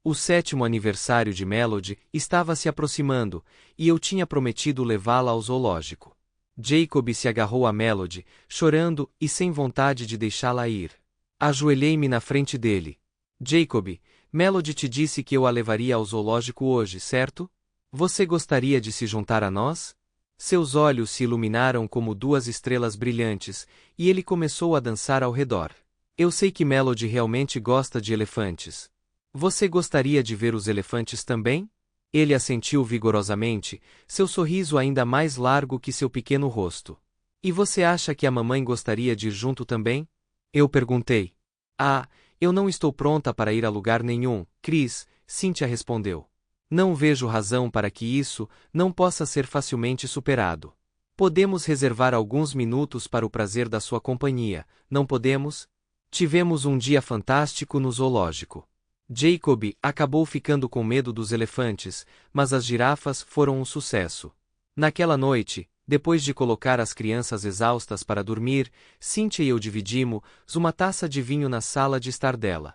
O 7º aniversário de Melody estava se aproximando, e eu tinha prometido levá-la ao zoológico. Jacob se agarrou a Melody, chorando e sem vontade de deixá-la ir. Ajoelhei-me na frente dele. Jacob, Melody te disse que eu a levaria ao zoológico hoje, certo? Você gostaria de se juntar a nós? Seus olhos se iluminaram como duas estrelas brilhantes, e ele começou a dançar ao redor. Eu sei que Melody realmente gosta de elefantes. Você gostaria de ver os elefantes também? Ele assentiu vigorosamente, seu sorriso ainda mais largo que seu pequeno rosto. E você acha que a mamãe gostaria de ir junto também? Eu perguntei. Ah, eu não estou pronta para ir a lugar nenhum, Chris, Cynthia respondeu. Não vejo razão para que isso não possa ser facilmente superado. Podemos reservar alguns minutos para o prazer da sua companhia, não podemos? Tivemos um dia fantástico no zoológico. Jacob acabou ficando com medo dos elefantes, mas as girafas foram um sucesso. Naquela noite, depois de colocar as crianças exaustas para dormir, Cynthia e eu dividimos uma taça de vinho na sala de estar dela.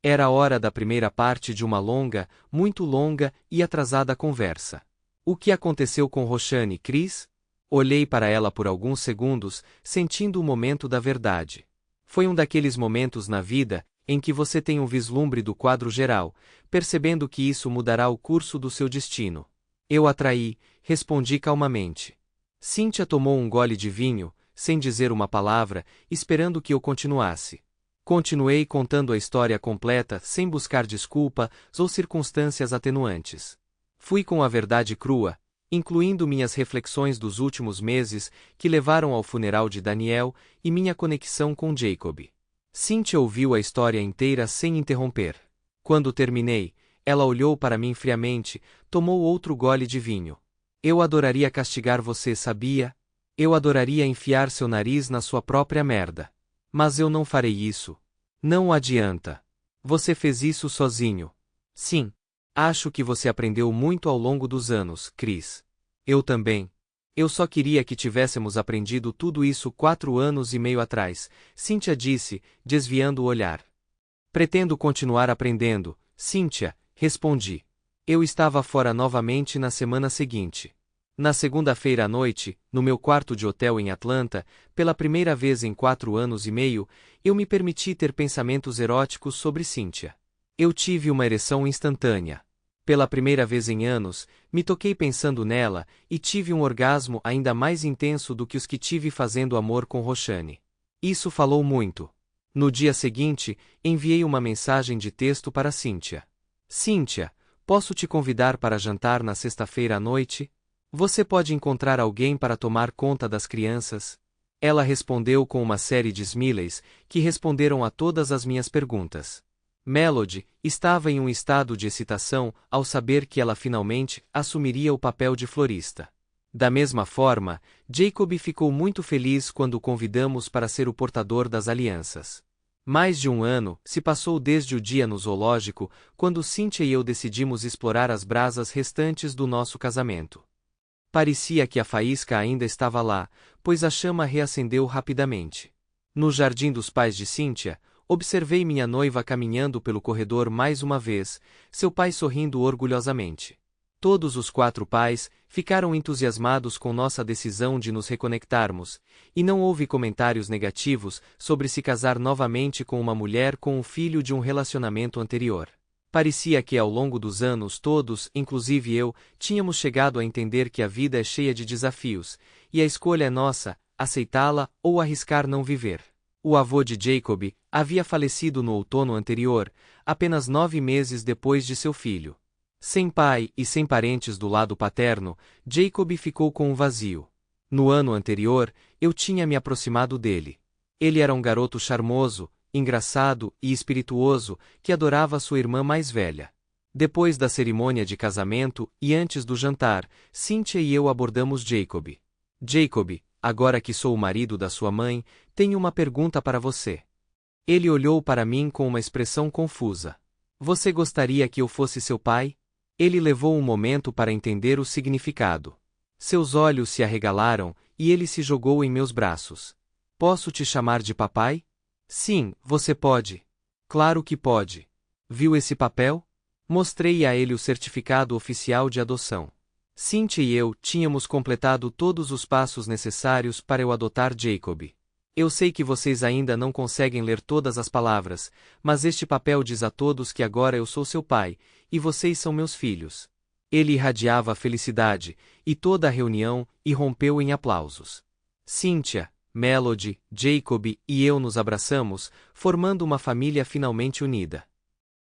Era a hora da primeira parte de uma longa, muito longa e atrasada conversa. O que aconteceu com Roshani, Chris? Olhei para ela por alguns segundos, sentindo o momento da verdade. Foi um daqueles momentos na vida em que você tem um vislumbre do quadro geral, percebendo que isso mudará o curso do seu destino. Eu atraí, respondi calmamente. Cynthia tomou um gole de vinho, sem dizer uma palavra, esperando que eu continuasse. Continuei contando a história completa, sem buscar desculpas ou circunstâncias atenuantes. Fui com a verdade crua, incluindo minhas reflexões dos últimos meses que levaram ao funeral de Daniel e minha conexão com Jacob. Cynthia ouviu a história inteira sem interromper. Quando terminei, ela olhou para mim friamente, tomou outro gole de vinho. Eu adoraria castigar você, sabia? Eu adoraria enfiar seu nariz na sua própria merda. Mas eu não farei isso. Não adianta. Você fez isso sozinho. Sim. Acho que você aprendeu muito ao longo dos anos, Chris. Eu também. Eu só queria que tivéssemos aprendido tudo isso 4 anos e meio atrás, Cynthia disse, desviando o olhar. Pretendo continuar aprendendo, Cynthia, respondi. Eu estava fora novamente na semana seguinte. Na segunda-feira à noite, no meu quarto de hotel em Atlanta, pela primeira vez em 4 anos e meio, eu me permiti ter pensamentos eróticos sobre Cynthia. Eu tive uma ereção instantânea. Pela primeira vez em anos, me toquei pensando nela, e tive um orgasmo ainda mais intenso do que os que tive fazendo amor com Roshani. Isso falou muito. No dia seguinte, enviei uma mensagem de texto para Cynthia. Cynthia, posso te convidar para jantar na sexta-feira à noite? Você pode encontrar alguém para tomar conta das crianças? Ela respondeu com uma série de smileys, que responderam a todas as minhas perguntas. Melody estava em um estado de excitação ao saber que ela finalmente assumiria o papel de florista. Da mesma forma, Jacob ficou muito feliz quando o convidamos para ser o portador das alianças. Mais de um ano se passou desde o dia no zoológico, quando Cynthia e eu decidimos explorar as brasas restantes do nosso casamento. Parecia que a faísca ainda estava lá, pois a chama reacendeu rapidamente. No jardim dos pais de Cíntia, observei minha noiva caminhando pelo corredor mais uma vez, seu pai sorrindo orgulhosamente. Todos os 4 pais ficaram entusiasmados com nossa decisão de nos reconectarmos, e não houve comentários negativos sobre se casar novamente com uma mulher com o filho de um relacionamento anterior. Parecia que ao longo dos anos todos, inclusive eu, tínhamos chegado a entender que a vida é cheia de desafios, e a escolha é nossa, aceitá-la ou arriscar não viver. O avô de Jacob havia falecido no outono anterior, apenas 9 meses depois de seu filho. Sem pai e sem parentes do lado paterno, Jacob ficou com um vazio. No ano anterior, eu tinha me aproximado dele. Ele era um garoto charmoso, engraçado e espirituoso, que adorava sua irmã mais velha. Depois da cerimônia de casamento e antes do jantar, Cynthia e eu abordamos Jacob. Jacob, agora que sou o marido da sua mãe, tenho uma pergunta para você. Ele olhou para mim com uma expressão confusa. Você gostaria que eu fosse seu pai? Ele levou um momento para entender o significado. Seus olhos se arregalaram, e ele se jogou em meus braços. Posso te chamar de papai? Sim, você pode. Claro que pode. Viu esse papel? Mostrei a ele o certificado oficial de adoção. Cynthia e eu tínhamos completado todos os passos necessários para eu adotar Jacob. Eu sei que vocês ainda não conseguem ler todas as palavras, mas este papel diz a todos que agora eu sou seu pai, e vocês são meus filhos. Ele irradiava felicidade, e toda a reunião irrompeu em aplausos. Cynthia, Melody, Jacob e eu nos abraçamos, formando uma família finalmente unida.